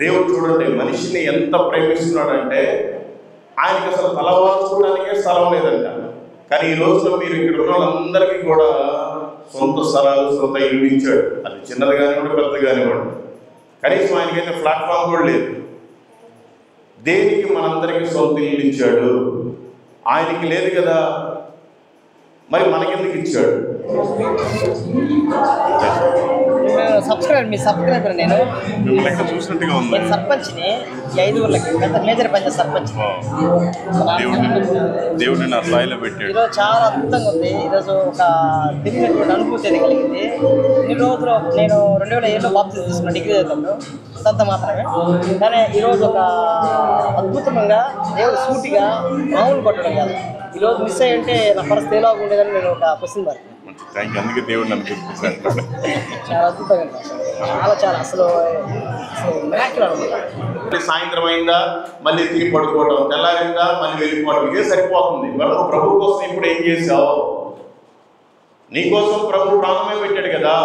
దేవుడు చూడండి మనిషిని ఎంత ప్రేమిస్తున్నాడంటే ఆయనకి అసలు తలవాల్చుకోవడానికే స్థలం లేదంట. కానీ ఈ రోజున మీరు ఇక్కడ ఉన్న వాళ్ళందరికీ కూడా సొంత స్థలాలు, సొంత ఇల్లు ఇచ్చాడు. అది చిన్నది కానివ్వండి, పెద్దది కానివ్వండి. కనీసం ఆయనకైతే ప్లాట్ఫామ్ కూడా లేదు. దేనికి మనందరికీ సొంత ఇల్లు ఇచ్చాడు? ఆయనకి లేదు కదా, మరి మనకెందుకు ఇచ్చాడు? మీ సబ్స్క్రైబర్ నేను లెక్క చూసినట్టుగా ఉంది. నేను సర్పంచ్ని, ఈ 5 ఊర్లకి పెద్ద మేజర్ పంచాయతీ సర్పంచ్. దేవుడిని నా స్థాయిలో పెట్టాడు. ఈరోజు చాలా అద్భుతంగా ఉంది. ఈరోజు ఒక తెలియనటువంటి అనుభూతి అనేది కలిగింది. ఇన్ని రోజులు నేను 2007లో బాప్తిజం తీసుకున్నాను, డిగ్రీ చదువుతాను అంత మాత్రమే. కానీ ఈరోజు ఒక అద్భుతంగా దేవుడు సూటిగా మామూలు కొట్టడం కాదు. ఈరోజు మిస్ అయ్యి ఉంటే నా పరిస్థితి ఎలా ఉండేదని నేను ఒక క్వశ్చన్ మార్క్. అందుకే దేవుడు నన్ను గుర్తించాడు. చాలా అద్భుతంగా, చాలా అసలు మిరాకిల్ అనమాట. సాయంత్రం అయిందా మళ్ళీ తిరిగి పడుకోవడం, తెల్లారిందా మళ్ళీ వెళ్ళిపోవడం, ఇదే సరిపోతుంది. మనం ప్రభు కోసం ఇప్పుడు ఏం చేసావు? నీకోసం ప్రభు ప్రాణమే పెట్టాడు కదా.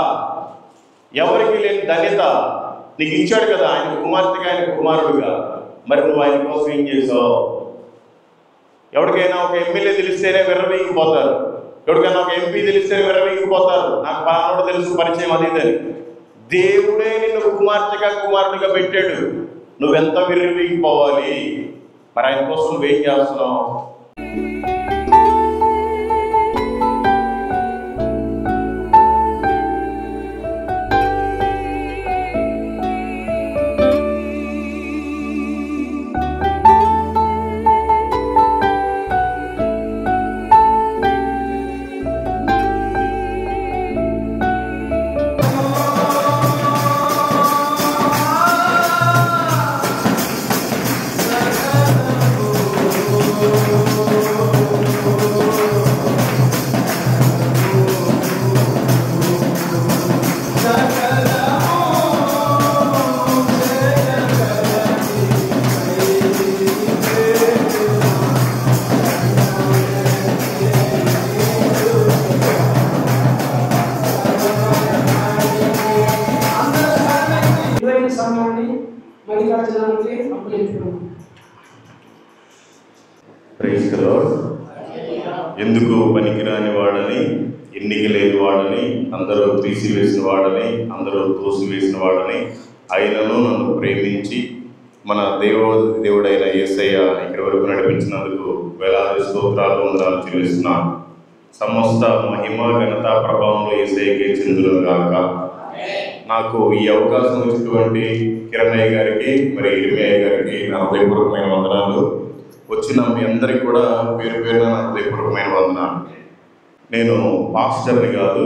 ఎవరికి లేని ధన్యత నీకు ఇచ్చాడు కదా, ఆయన కుమార్తెగా, ఆయన కుమారుడుగా. మరి నువ్వు ఆయన కోసం ఏం చేసావు? ఎవరికైనా ఒక ఎమ్మెల్యే తెలిస్తేనే విర్రవీగిపోతారు, ఎవరికైనా ఒక ఎంపీ తెలిస్తేనే విర్రవీగిపోతారు. నాకు పలానోడు తెలుసు, పరిచయం అది ఇదని. దేవుడే నిన్ను కుమార్తెగా, కుమారుడిగా పెట్టాడు. నువ్వెంత విర్రవీగిపోవాలి? మరి ఆయన కోసం నువ్వేం చేస్తున్నావు? Praise the lord. ఎందుకు పనికిరాని వాడని, ఎన్నిక లేని వాడని, అందరూ తీసివేసిన వాడని, అందరూ తోసివేసిన వాడని, ఆయనను నన్ను ప్రేమించి మన దేవుడైన యేసయ్య ఇక్కడి వరకు నడిపించినందుకు వేలాది స్తోత్రాలు, వందనాలు చెల్లిస్తున్నాను. సమస్త మహిమ, ఘనత, ప్రభావంలో యేసయ్యకే చెందును గాక. నాకు ఈ అవకాశం ఇచ్చినటువంటి కిరణయ్య గారికి, మరి ఇరిమయ్య గారికి నా హృదయపూర్వకమైన వందనాలు. వచ్చిన మీ అందరికీ కూడా పేరు పేరున నా హృదయపూర్వకమైన వందనాలు. నేను పాస్టర్ని కాదు,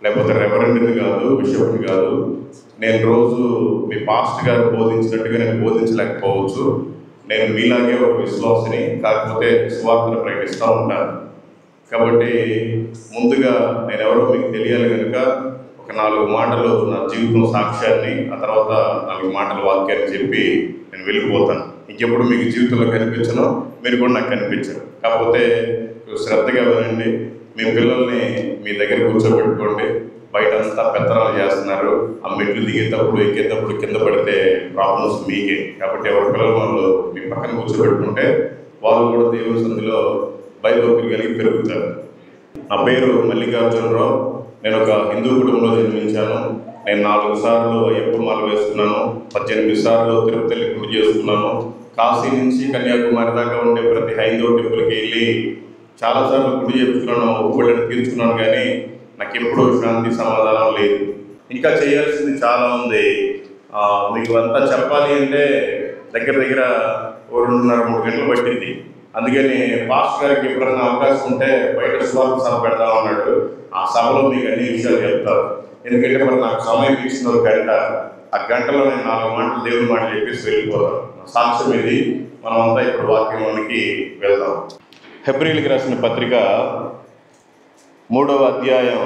లేకపోతే రెవరెండ్ని కాదు, బిషప్ని కాదు. నేను రోజు మీ పాస్టర్ గారు బోధించినట్టుగా నేను బోధించలేకపోవచ్చు. నేను మీలాగే ఒక విశ్వాసిని, కాకపోతే సువార్తను ప్రకటిస్తూ ఉంటాను. కాబట్టి ముందుగా నేను ఎవరో మీకు తెలియాలి కనుక ఒక 4 మాటలు నా జీవితం సాక్ష్యాన్ని, ఆ తర్వాత 4 మాటల వాక్యాన్ని చెప్పి నేను వెళ్ళిపోతాను. ఇంకెప్పుడు మీకు జీవితంలో కనిపించను, మీరు కూడా నాకు కనిపించరు. కాకపోతే శ్రద్ధగా వినండి. మీ పిల్లల్ని మీ దగ్గర కూర్చోబెట్టుకోండి. బయట అంతా పెత్తనాలు చేస్తున్నారు. ఆ మెట్లు దిగేటప్పుడు, ఎక్కేటప్పుడు కింద పడితే ప్రాబ్లమ్స్ మీకే. కాబట్టి ఎవరి పిల్లలు వాళ్ళు మీ పక్కన కూర్చోబెట్టుకుంటే వాళ్ళు కూడా దేవుని సంధిలో భయభక్తులు కలిగి పెరుగుతారు. నా పేరు మల్లికార్జునరావు. నేను ఒక హిందూ కుటుంబంలో జన్మించాను. నేను 4 సార్లు అయ్యప్ప మాల వేసుకున్నాను. 18 సార్లు తిరుపతికి పూజ చేసుకున్నాను. కాశీ నుంచి కన్యాకుమారి దాకా ఉండే ప్రతి హైందవ టెంపుల్కి వెళ్ళి చాలాసార్లు గుడి చెప్పుకున్నాను, ఒప్పుకోళ్ళని తీర్చుకున్నాను. కానీ నాకు ఎప్పుడూ శాంతి సమాధానం లేదు. ఇంకా చేయాల్సింది చాలా ఉంది. మీకు అంతా చెప్పాలి అంటే దగ్గర 2.5-3 గంటలు పట్టింది. అందుకని పాస్టర్ గారికి ఎప్పుడన్నా అవకాశం ఉంటే బయట సువార్త సభ పెడతామన్నాడు. ఆ సభలో మీకు అన్ని విషయాలు చెప్తారు. ఎందుకంటే మరి నాకు సమయం ఇచ్చిన 1 గంట, ఆ గంటలో నేను 4 మాటలు దేవుని మాట చెప్పేసి వెళ్ళిపోతాను. సాక్ష్యం ఇది. మనమంతా ఇప్పుడు వాక్యంలోనికి వెళ్దాం. హెబ్రీయులకు రాసిన పత్రిక 3వ అధ్యాయం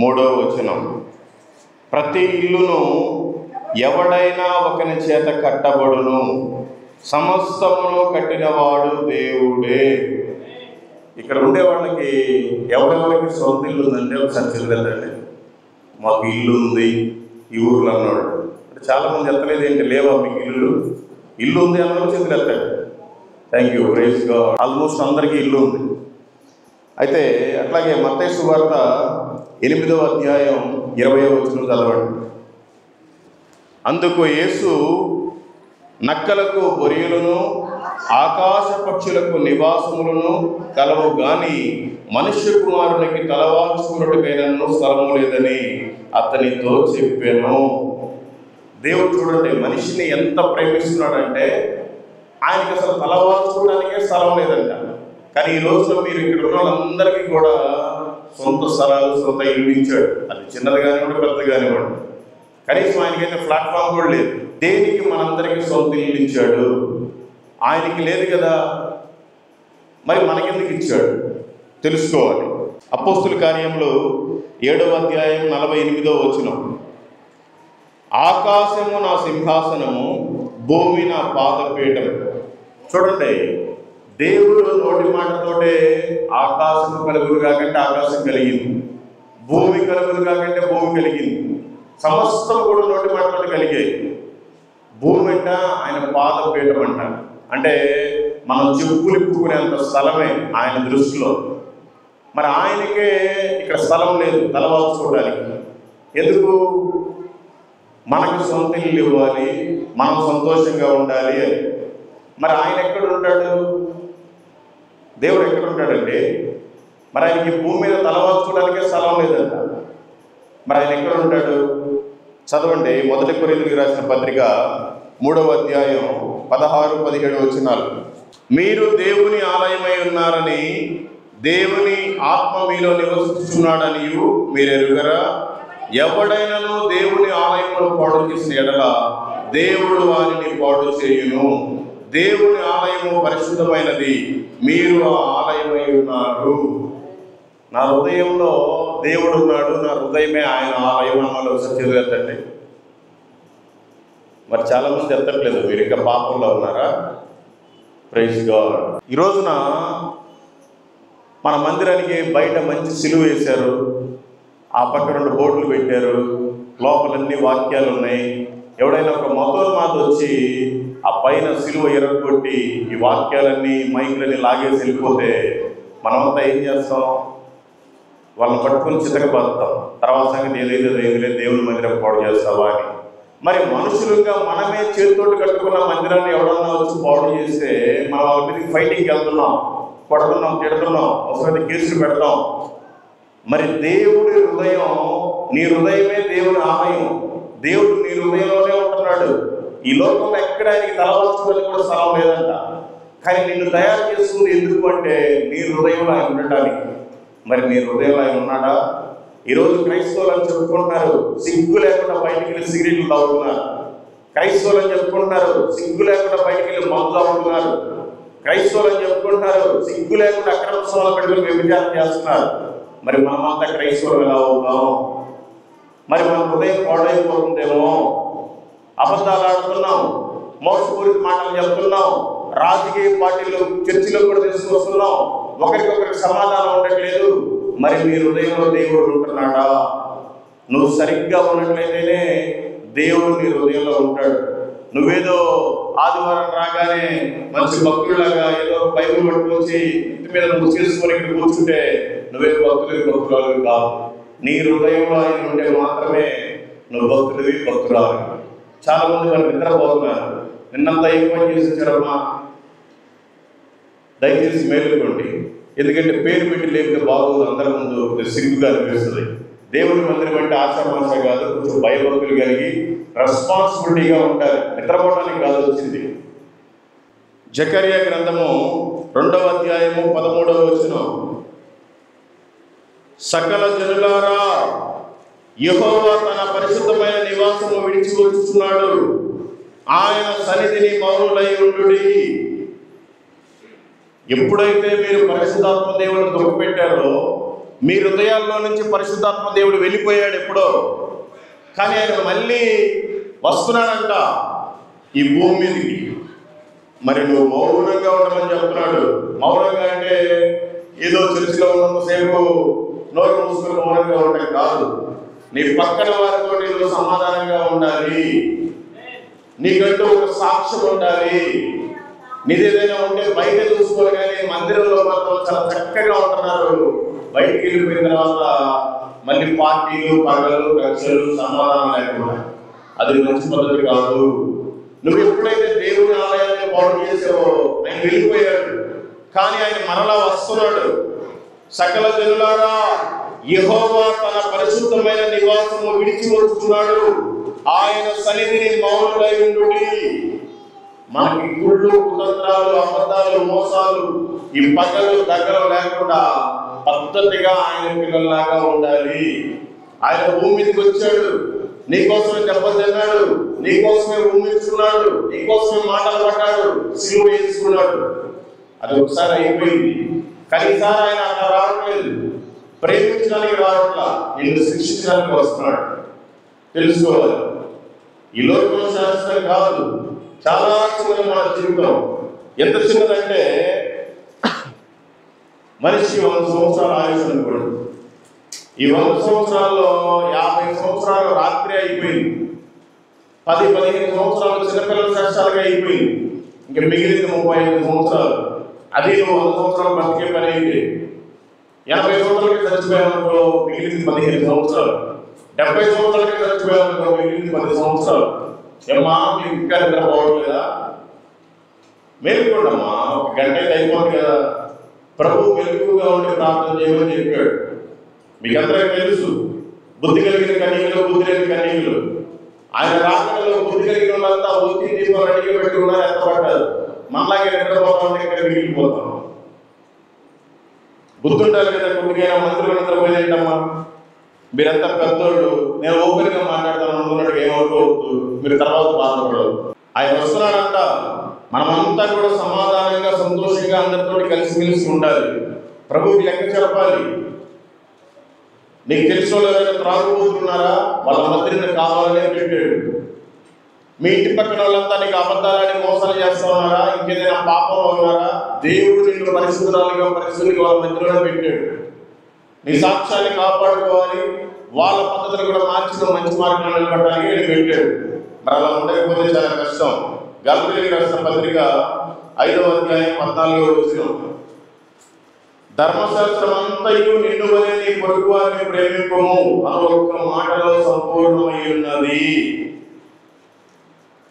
3వ వచనం. ప్రతి ఇల్లును ఎవడైనా ఒకని చేత కట్టబడును, సమస్తమును కట్టినవాడు దేవుడే. ఇక్కడ ఉండే వాళ్ళకి ఎవరెవరికి సొంత ఇల్లు ఉందంటే ఒకసారి తెలియదండి. మాకు ఇల్లు ఉంది ఈ ఊర్లో అన్నాడు. చాలామంది ఎత్తలేదు ఏంటి, లేవా మీకు ఇల్లు? ఇల్లు ఉంది అన్న చేతులు ఎత్తాడు. Thank you, praise god. Almost అందరికీ ఇల్లు ఉంది. అయితే అట్లాగే మత్తయి సువార్త 8వ అధ్యాయం 20వ వచనం చదవండి. అందుకు యేసు, నక్కలకు బొరియలను ఆకాశ పక్షులకు నివాసములను కలవు గాని మనుష్య కుమారునికి తలవాల్చుకున్నట్టుకైనను స్థలము లేదని అతనితో చెప్పాను. దేవుడు చూడండి మనిషిని ఎంత ప్రేమిస్తున్నాడంటే ఆయనకి అసలు తలవాల్చుకోవడానికే స్థలం లేదంట. కానీ ఈ రోజున మీరు ఇక్కడ ఉన్న వాళ్ళందరికీ కూడా సొంత స్థలాలు, సొంత ఇల్లు ఇచ్చాడు. అది చిన్నది కానివ్వండి, పెద్దది కానివ్వండి. కనీసం ఆయనకైతే ప్లాట్ఫామ్ కూడా లేదు. దేనికి మనందరికీ సొంత ఇల్లు ఇచ్చాడు? ఆయనకి లేదు కదా, మరి మనకెందుకు ఇచ్చాడు తెలుసుకోవాలి. అపోస్తుల కార్యములు 7వ అధ్యాయం 48వ వచనం. ఆకాశము నా సింహాసనము, భూమి నా పాదపీఠం. చూడండి, దేవుడు నోటి మాటతోటే ఆకాశం కలుగులు కాకంటే ఆకాశం కలిగింది, భూమి కలుగులు కాకంటే భూమి కలిగింది. సమస్తం కూడా నోటి మాటతోటి కలిగాయి. భూమి అంట ఆయన పాదపీఠం అంట. అంటే మనం చెప్పులిప్పుకునేంత స్థలమే ఆయన దృష్టిలో. మరి ఆయనకే ఇక్కడ స్థలం లేదు తలవాల్చుకోవడానికి. ఎందుకు? మనకు సొంత ఇల్లు ఇవ్వాలి, మనం సంతోషంగా ఉండాలి అని. మరి ఆయన ఎక్కడ ఉంటాడు? దేవుడు ఎక్కడ ఉంటాడండి? మరి ఆయనకి భూమి మీద తలవాల్చుకోవడానికే స్థలం లేదంట. మరి ఆయన ఎక్కడ ఉంటాడు? చదవండి, 1 కొరింథీయులకు రాసిన పత్రిక 3వ అధ్యాయం 16-17 వచనాలు. మీరు దేవుని ఆలయమై ఉన్నారని, దేవుని ఆత్మ మీలో నివసిస్తున్నాడని మీరు ఎరుగరా? ఎవడైనాను దేవుని ఆలయంలో పాడు చేసిన ఎడల దేవుడు వారిని పాడు చేయును. దేవుని ఆలయము పరిశుద్ధమైనది, మీరు ఆ ఆలయమై ఉన్నారు. నా హృదయంలో దేవుడు ఉన్నాడు, నా హృదయమే ఆయన ఆలయం అన్నలో సత్యం ఎత్తండి. మరి చాలామంది ఎత్తట్లేదు. మీరు ఇంకా పాపంలో ఉన్నారా? Praise god. ఈ రోజున మన మందిరానికి బయట మంచి సిలువ వేశారు, ఆ పక్క 2 బోర్డులు పెట్టారు, లోపలన్నీ వాక్యాలు ఉన్నాయి. ఎవడైనా ఒక మతోన్మాద వచ్చి ఆ పైన సిలువ ఎరగొట్టి ఈ వాక్యాలన్నీ మైకులన్నీ లాగేసి వెళ్ళిపోతే మనమంతా ఏం చేస్తాం? వాళ్ళని పట్టుకొని చితకబడతాం. తర్వాత సంగతి ఏదైతే లేదు, దేవుని మందిరం పాడు చేస్తావా అని. మరి మనుషులుగా మనమే చేతితోటి కట్టుకున్న మందిరాన్ని ఎవడన్నా వచ్చి పాడు చేస్తే మనం వాళ్ళ మీదకి ఫైటింగ్కి వెళ్తున్నాం, కొడుతున్నాం, తిడుతున్నాం, అవసరమైతే కేసులు పెడతాం. మరి దేవుడి హృదయం, నీ హృదయమే దేవుని ఆలయం. దేవుడు నీ హృదయంలోనే ఉంటున్నాడు. ఈ లోకంలో ఎక్కడ ఆయనకి తలవాల్చుకోవడానికి కూడా స్థలం లేదంట. కానీ నిన్ను తయారు చేస్తుంది ఎందుకు అంటే నీ హృదయంలో ఆయన ఉండటానికి. మరి నీ హృదయంలో ఆయన ఉన్నాడా? ఈరోజు క్రైస్తవులు అని చెప్పుకుంటున్నారు, సిగ్గు లేకుండా బయటికి వెళ్ళి సిగరెట్లు తాగుతున్నారు. క్రైస్తవులు అని చెప్పుకుంటున్నారు, సిగ్గు లేకుండా బయటికి వెళ్ళి మందు తాగుతున్నారు. క్రైస్తవులు అని చెప్పుకుంటున్నారు, సిగ్గు లేకుండా అక్రమ సోల పెట్టుకుని వ్యభిచారం చేస్తున్నారు. మరి మనమంతా క్రైస్తవులు ఎలా అవుతాం? మరి మన హృదయం పాడైపోతుందేమో. అబద్ధాలు ఆడుతున్నాం, మోసపూరిత మాటలు చెప్తున్నాం, రాజకీయ పార్టీలు చర్చిలో కూడా తీసుకొస్తున్నాం, ఒకరికొకరికి సమాధానం ఉండట్లేదు. మరి నీ హృదయంలో దేవుడు ఉంటున్నాడా? నువ్వు సరిగ్గా ఉన్నట్లయితేనే దేవుడు నీ హృదయంలో ఉంటాడు. నువ్వేదో ఆదివారం రాగానే మంచి భక్తులాగా ఏదో బైబిల్ పట్టుకొచ్చి ఇంటి మీద నువ్వు చేసుకొని ఇక్కడ కూర్చుంటే నువ్వేదో భక్తురాలు కాదు. నీ హృదయంలో ఆయన ఉంటే మాత్రమే నువ్వు భక్తురాలు. చాలా మంది మరి నిద్రపోతున్నారు. నిన్నంతా ఏం పని చేసి వచ్చారమ్మా? దయచేసి మేలుకోండి. ఎందుకంటే పేరు పెట్టి లేకపోతే బాగోదు, అందరి ముందు సిగ్గుగా అనిపిస్తుంది. దేవుని మందిరం అంటే ఆశామాష కాదు, కొంచెం భయభక్తులు కలిగి రెస్పాన్సిబిలిటీగా ఉంటారు. నిద్రపోవడానికి కాదు వచ్చింది. జకర్యా గ్రంథము 2వ అధ్యాయము 13వ వచనం. సకల జనులారా, యెహోవా తన పరిశుద్ధమైన నివాసము విడిచి వచ్చుచున్నాడు, ఆయన సన్నిధిని మౌనులై ఉండుడి. ఎప్పుడైతే మీరు పరిశుద్ధాత్మ దేవుడు దుఃఖపెట్టారో మీ హృదయాల్లో నుంచి పరిశుద్ధాత్మ దేవుడు వెళ్ళిపోయాడు ఎప్పుడో. కానీ ఆయన మళ్ళీ వస్తున్నాడంట ఈ భూమి మీదకి. మరి నువ్వు మౌనంగా ఉండమని చెప్తున్నాడు. మౌనంగా అంటే ఏదో చర్చిలో ఉన్నంతసేపు నోరు మూసుకుని మౌనంగా ఉండటం కాదు. నీ పక్కన వారితో నువ్వు సమాధానంగా ఉండాలి. నీకంటూ ఒక సాక్ష్యం ఉండాలి. నీదేదైనా ఉంటే బయట చూసుకోవాలి, కానీ మందిరంలో మాత్రం చాలా చక్కగా ఉంటున్నారు. బయటికి వెళ్ళిపోయిన తర్వాత మళ్ళీ పార్టీలు, పగలు, కక్షలు, సమాధానం లేకుండా. అది మంచి పద్ధతి కాదు. నువ్వు ఎప్పుడైతే దేవుని ఆలయాన్ని పాడు చేసావో, ఆయన వెళ్ళిపోయాడు, కానీ ఆయన మరలా వస్తున్నాడు. సకల జనులారా, యెహోవా తన పరిశుద్ధమైన నివాసము విడిచి వస్తున్నాడు, ఆయన సన్నిధిని మౌనులై ఉండుడి. మనకి గుళ్ళు, కుతంత్రాలు, అబద్ధాలు, మోసాలు, ఈ పగలు దగ్గర లేకుండా పద్ధతిగా ఆయన పిల్లల్లాగా ఉండాలి. ఆయన భూమి మీదకి వచ్చాడు, నీకోసమే దెబ్బతిన్నాడు, నీకోసమే భూమించుకున్నాడు, నీకోసమే మాటలు పడ్డాడు, సిలువ వేసుకున్నాడు. అది ఒకసారి అయిపోయింది. కానీ ఈసారి ఆయన అలా రావట్లేదు. ప్రేమించడానికి రావట్లా, నిన్ను శిక్షించడానికి వస్తున్నాడు. తెలుసుకోవాలి, ఈ లోకం శాస్త్రం కాదు. చాలా చిన్నది మన జీవితం. ఎంత చిన్నదంటే మనిషి 100 సంవత్సరాల ఆయుష్ అనుకోండి. ఈ 100 సంవత్సరాల్లో 50 సంవత్సరాలు రాత్రి అయిపోయింది. 10-15 సంవత్సరాలు చిన్నపిల్లల శాస్త్రాలుగా అయిపోయింది. ఇంకా మిగిలింది 35 సంవత్సరాలు. అది నువ్వు 100 సంవత్సరాలు బతికే పని అయితే 80 సంవత్సరాలకి చచ్చిపోయామనుకో, మిగిలింది 15 సంవత్సరాలు. 70 సంవత్సరాలకి చచ్చిపోయామనుకో, మిగిలింది 10 సంవత్సరాలు. ఏమ్మా, మీకు ఇంకా నిద్ర పోవట్లేదా? మేలుకోండమ్మా, ఒక గంట అయిపోతుంది కదా. ప్రభు మెలకుగా ఉండి ప్రార్థన చేయమని చెప్పాడు. మీకు అందరికీ తెలుసు, బుద్ధి కలిగిన కన్యకలు, బుద్ధి లేని కన్యకలు. ఆయన రాకడలో బుద్ధి కలిగిన వాళ్ళంతా ఒత్తి దీపాలు అడిగి పెట్టుకున్నారు, ఎత్తపడ్డారు. మనలాగే నిద్రపోతాం, ఇక్కడ మిగిలిపోతాం. బుద్ధి ఉండాలి కదా. కొద్దిగా మంత్రులు నిద్రపోయేటమ్మా, మీరంతా పెద్దోళ్ళు, నేను ఓపెన్గా మాట్లాడతాను అనుకున్నాడు, ఏమవుకోవద్దు, మీరు తర్వాత బాధపడదు. ఆయన వస్తున్నాడంట. మనమంతా కూడా సమాధానంగా, సంతోషంగా అందరితో కలిసిమెలిసి ఉండాలి. ప్రభువుకి లెక్క చెప్పాలి. నీకు తెలిసిన వాళ్ళు ఎవరైనా త్రాగుపోతున్నారా, వాళ్ళ మధ్యన కావాలనే పెట్టాడు. మీ ఇంటి పక్కన వాళ్ళంతా నీకు అబద్ధాలని మోసాలు చేస్తా ఉన్నారా, ఇంకేదైనా పాపంలో ఉన్నారా, దేవుడు నిన్ను పరిశుద్ధులుగా వాళ్ళ మధ్యలోనే పెట్టాడు. నీ సాక్ష్యాన్ని కాపాడుకోవాలి, వాళ్ళ పద్ధతులు కూడా మార్చి మంచి మార్గంలో నిలబడడానికి నేను పెట్టాడు. మరి అలా ఉండకపోతే చాలా కష్టం. గల్తీయులకు రాసిన పత్రిక 5వ అధ్యాయం 14వ వచనం, ధర్మశాస్త్రం అంతయు నిన్ను వలె నీ పొరుగు వారిని ప్రేమింపము అని ఒక్క మాటలో సంపూర్ణమై ఉన్నది.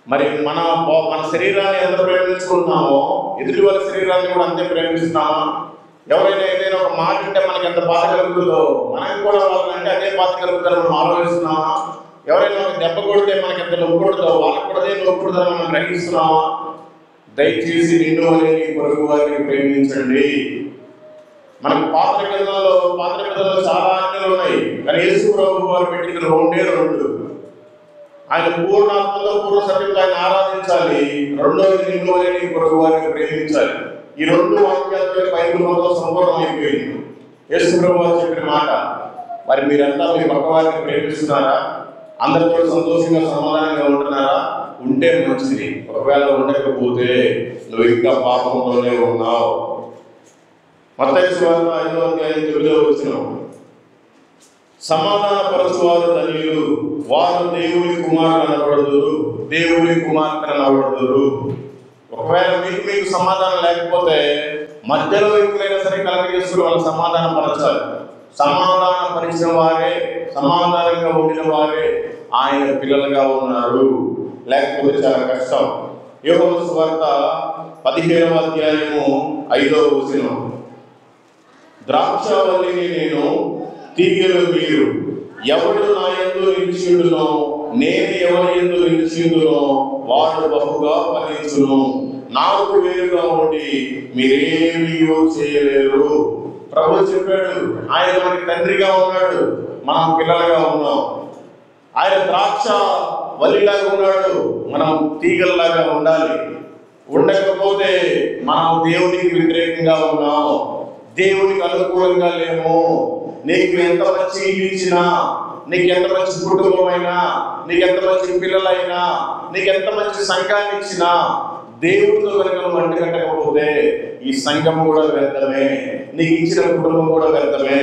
మరి మన శరీరాన్ని ఎంత ప్రేమించుకుంటున్నామో, ఎదుటి వాళ్ళ శరీరాన్ని కూడా అంతే ప్రేమిస్తున్నామా? ఎవరైనా ఏదైనా ఒక మాట అంటే మనకి ఎంత బాధ కలుగుతుందో, మనకి కూడా వాళ్ళంటే అదే బాధ కలుగుతుందని మనం ఆలోచిస్తున్నామా? ఎవరైనా ఒక దెబ్బ కొడితే మనకి ఎంత నొప్పి కొడుతుందో, వాళ్ళకి కూడా అదే నొప్పి కొడుతుందని మనం గ్రహిస్తున్నామా? దయచేసి నిన్ను వలె నీ పొరుగు వారిని ప్రేమించండి. మనకు పాత గ్రంథంలో చాలా ఆజ్ఞలు ఉన్నాయి, కానీ యేసు ప్రభు వారు పెట్టిన 2. ఆయన పూర్ణాత్మతో, పూర్ణ సత్యంతో ఆయన ఆరాధించాలి. రెండవది నిన్ను వలె నీ పొరుగు వారిని ప్రేమించాలి. ఈ 2 వాక్యాలతో బైబిల్ మొత్తం సంపూర్ణం అయిపోయింది. యేసు ప్రభు వారు చెప్పిన మాట. మరి మీరంతా మీ పక్క వారిని ప్రేమిస్తున్నారా? అందరితో సంతోషంగా, సమాధానంగా ఉంటున్నారా? ఉంటే మంచిది. ఒకవేళ ఉండకపోతే నువ్వు ఇంకా పాపంలోనే ఉన్నావు. మత్తయి సువార్త 5వ అధ్యాయం 9వ వచనం, సమాధాన పరచువారు ధన్యులు, వారు దేవుని కుమారులు అనబడుదురు, దేవుని కుమార్తె అనబడుదురు. ఒకవేళ మీకు సమాధానం లేకపోతే మధ్యలో వ్యక్తులైనా సరే కలగజేసుకుని వాళ్ళు సమాధానం పరచాలి. సమాధాన పరిచిన వారే, సమాధానంగా ఉండిన వారే ఆయన పిల్లలుగా ఉన్నారు. లేకపోతే చాలా కష్టం. యోహాను సువార్త 15వ అధ్యాయము 5వ వచనం, ద్రాక్షావల్లిని నేను, తీగలు మీరు. ఎవడు నా యందు నిలిచియుండునో, నేను ఎవరి యందు నిలిచియుండునో వాడు బహుగా ఫలించును. నాకు వేరుగా ఉండి మీరేమీ చేయలేరు. ప్రభు చెప్పాడు, ఆయన మనకి తండ్రిగా ఉన్నాడు, మనం పిల్లలుగా ఉన్నాం. ఆయన ద్రాక్ష వల్లిలాగా ఉన్నాడు, మనం తీగల్లాగా ఉండాలి. ఉండకపోతే మనం దేవునికి వ్యతిరేకంగా ఉన్నాం, దేవునికి అనుకూలంగా లేము. నీకు ఎంత మంచి ఇల్లు ఇచ్చినా, నీకు ఎంత మంచి కుటుంబం అయినా, నీకు ఎంత మంచి పిల్లలైనా, నీకు ఎంత మంచి సంఘాన్ని ఇచ్చినా, దేవుడితో కనుక నువ్వు అంటగట్టకపోతే ఈ సంఘం కూడా వ్యర్థమే, నీకు ఇచ్చిన కుటుంబం కూడా వ్యర్థమే.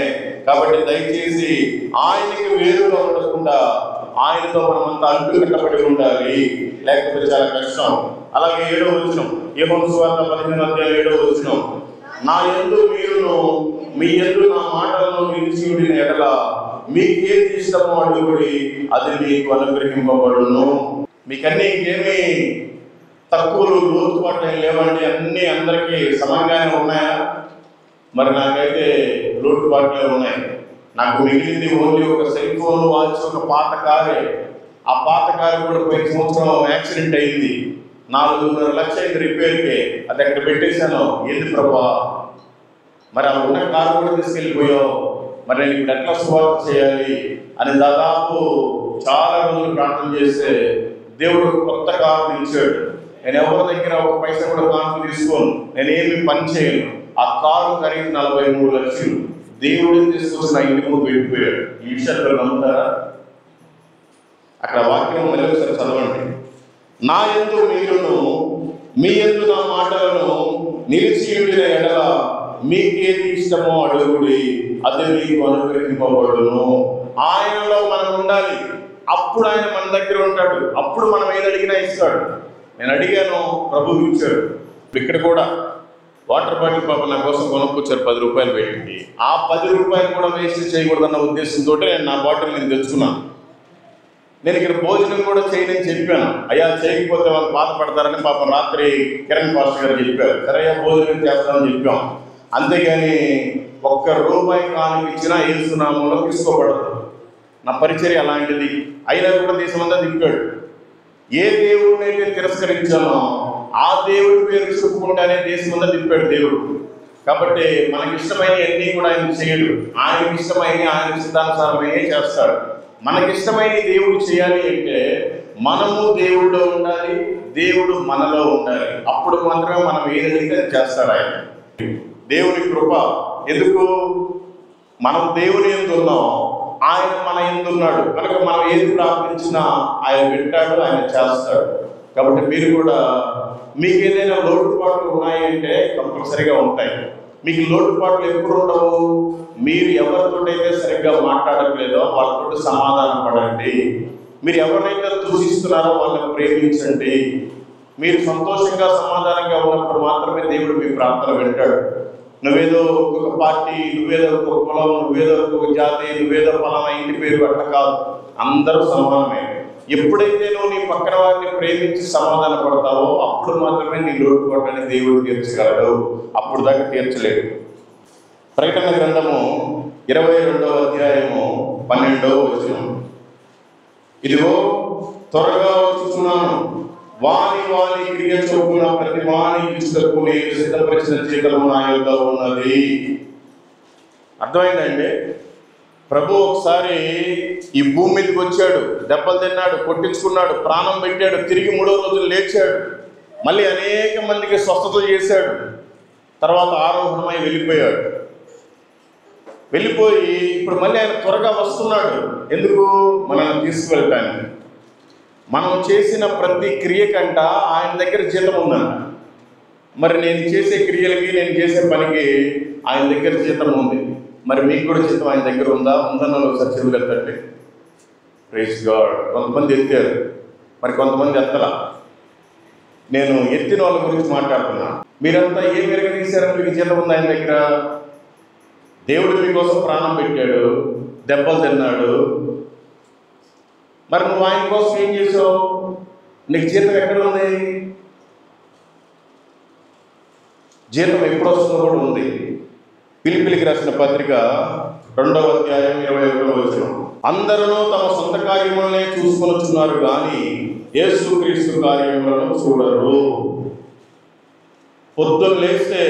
కాబట్టి దయచేసి ఆయనకి వేరుగా ఉండకుండా ఆయనతో మనమంతా అంటుకట్టబడి ఉండాలి, లేకపోతే చాలా కష్టం. అలాగే 7వ వచనం, యోహాను సువార్త 15వ అధ్యాయం 7వ వచనం, నా యందు మీరును మీ యందు నా మాటలను నిలిచి ఉండిన ఎడల మీకు ఏది ఇష్టమో అడుగుడి, అది మీకు అనుగ్రహింపబడును. మీకన్నీ ఇంకేమీ తక్కువలు లోతుపాట్లు ఏం లేవండి, అన్నీ అందరికీ సమంగానే ఉన్నాయా? మరి నాకైతే లోటుపాట్లే ఉన్నాయి. నాకు మిగిలింది ఓన్లీ ఒక సెల్ ఫోన్, వాచ్, ఒక పాత కారే. ఆ పాత కారు కూడా పోయిన సంవత్సరం యాక్సిడెంట్ అయింది, 4.5 లక్షలు అయింది రిపేర్కి. అది అక్కడ పెట్టేశాను. ఏంది ప్రభా, మరి ఆ ఉన్న కారు కూడా తీసుకెళ్ళిపోయావు, మరి నేను ఇప్పుడు ఎట్లా సువార్త చేయాలి అని దాదాపు చాలా రోజులు ప్రార్థన చేస్తే దేవుడు కొత్త కారు నిలిచాడు. నేను ఎవరి దగ్గర ఒక పైసా కూడా కాను తీసుకోను, నేనేమి పని చేయను. ఆ కారు ఖరీదు 43 లక్షలు. దేవుడు తీసుకొచ్చి నా ఇంటి ముందు వెళ్ళిపోయాడు. ఈ విషయాలు నమ్ముతారా? అక్కడ వాక్యం మళ్ళీ ఒకసారి చదవండి. నా యందు మీరును మీ యందు నా మాటలను నిలిచి ఉండిన ఎడల మీకేది ఇష్టమో అడుగుడి, అది మీకు అనుగ్రహింపబడును. ఆయనలో మనం ఉండాలి, అప్పుడు ఆయన మన దగ్గర ఉంటాడు. అప్పుడు మనం ఏది అడిగినా ఇస్తాడు. నేను అడిగాను, ప్రభు ఇచ్చాడు. ఇక్కడ కూడా వాటర్ బాటిల్ పాప నా కోసం కొనుక్కొచ్చారు 10 రూపాయలు పెట్టి. ఆ 10 రూపాయలు కూడా వేస్ట్ చేయకూడదన్న ఉద్దేశంతో నేను నా బాటిల్ నేను తెచ్చుకున్నాను. నేను ఇక్కడ భోజనం కూడా చేయనని చెప్పాను. అయ్యా చేయకపోతే వాళ్ళు బాధపడతారని పాపం రాత్రి కిరణ్ పాస్టర్ గారు చెప్పారు. సరే భోజనం చేస్తానని చెప్పాం. అంతేగాని ₹1 కానిచ్చినా యేసు నామములో తీసుకోబడదు. నా పరిచర్య అలాంటిది. అయినా కూడా దేశమంతా తిప్పాడు. ఏ దేవుడిని అయితే తిరస్కరించానో ఆ దేవుడి పేరు చెప్పుకుంటానే దేశమంతా తిప్పాడు దేవుడు. కాబట్టి మనకి ఇష్టమైన అన్నీ కూడా ఆయన చేయడు. ఆయనకి ఇష్టమైన ఆయన సిద్ధానుసారమే చేస్తాడు. మనకిష్టమైన దేవుడు చేయాలి అంటే మనము దేవుడిలో ఉండాలి, దేవుడు మనలో ఉండాలి. అప్పుడు మాత్రమే మనం ఏదైతే చేస్తాడు ఆయన. దేవుని కృప ఎందుకు? మనం దేవుని యందు ఉన్నాం, ఆయన మన యందు ఉన్నాడు కనుక మనం ఏది ప్రార్థించినా ఆయన వింటాడు, ఆయన చేస్తాడు. కాబట్టి మీరు కూడా మీకు ఏదైనా లోటుపాట్లు ఉన్నాయంటే కంపల్సరీగా ఉంటాయి. మీకు లోటుపాట్లు ఎప్పుడు ఉండవు? మీరు ఎవరితోటైతే సరిగ్గా మాట్లాడట్లేదో వాళ్ళతో సమాధానం పడండి. మీరు ఎవరినైతే దూషిస్తున్నారో వాళ్ళని ప్రేమించండి. మీరు సంతోషంగా సమాధానంగా ఉన్నప్పుడు మాత్రమే దేవుడు మీ ప్రార్థన వింటాడు. నువ్వేదో ఒక్కొక్క పార్టీ, నువ్వేదో ఒక్కొక్క కులం, నువ్వేదో ఒక్కొక్క జాతి, నువ్వేదో పలానా ఇంటి పేరు అట్లా కాదు. అందరూ సమానమే. ఎప్పుడైతే నువ్వు నీ పక్కన వారిని ప్రేమించి సమాధాన పడతావో అప్పుడు మాత్రమే నీ లోటుపాట్లని దేవుడు తీర్చగలడు. అప్పుడు దాకా తీర్చలేడు. ప్రకటన గ్రంథము 22వ అధ్యాయము 12వ వచనం, ఇదిగో త్వరగా వచ్చుచున్నాను, వాని వాని క్రియ చొప్పున ప్రతి వాని ఇచ్చుటకు నేను సిద్ధపరిచిన జీతము నా యొద్ద ఉన్నది. అర్థమైందండి? ప్రభు ఒకసారి ఈ భూమి మీదకి వచ్చాడు, దెబ్బలు తిన్నాడు, కొట్టించుకున్నాడు, ప్రాణం పెట్టాడు, తిరిగి 3వ రోజులు లేచాడు, మళ్ళీ అనేక మందికి స్వస్థతలు చేశాడు. తర్వాత ఆరోహణమై వెళ్ళిపోయాడు. వెళ్ళిపోయి ఇప్పుడు మళ్ళీ ఆయన త్వరగా వస్తున్నాడు. ఎందుకు? మనల్ని తీసుకువెళ్ళటానికి. మనం చేసిన ప్రతి క్రియ కంట ఆయన దగ్గర జీతం ఉందంట. మరి నేను చేసే క్రియలకి, నేను చేసే పనికి ఆయన దగ్గర జీతం ఉంది. మరి మీకు కూడా జీతం ఆయన దగ్గర ఉందా? ఉందన్న ఒకసారి చెవులు ఎత్తండి. Praise god. కొంతమంది ఎత్తారు, మరి కొంతమంది ఎత్తలా. నేను ఎత్తిన వాళ్ళ గురించి మాట్లాడుతున్నా. మీరంతా ఏ మేరకు తీశారో మీకు జీతం ఉంది ఆయన దగ్గర. దేవుడు మీకోసం ప్రాణం పెట్టాడు, దెబ్బలు తిన్నాడు. మరి నువ్వు ఆయన కోసం ఏం చేసావు? నీకు జీతం ఎక్కడ ఉంది? జీతం ఎప్పుడు వస్తుందో కూడా ఉంది. ఫిలిప్పీయులకు రాసిన పత్రిక 2వ అధ్యాయం 21వ వచనం, అందరూ తమ సొంత కార్యములనే చూసుకొనుచున్నారు కానీ యేసుక్రీస్తు కార్యములను చూడరు. పొద్దున్న లేస్తే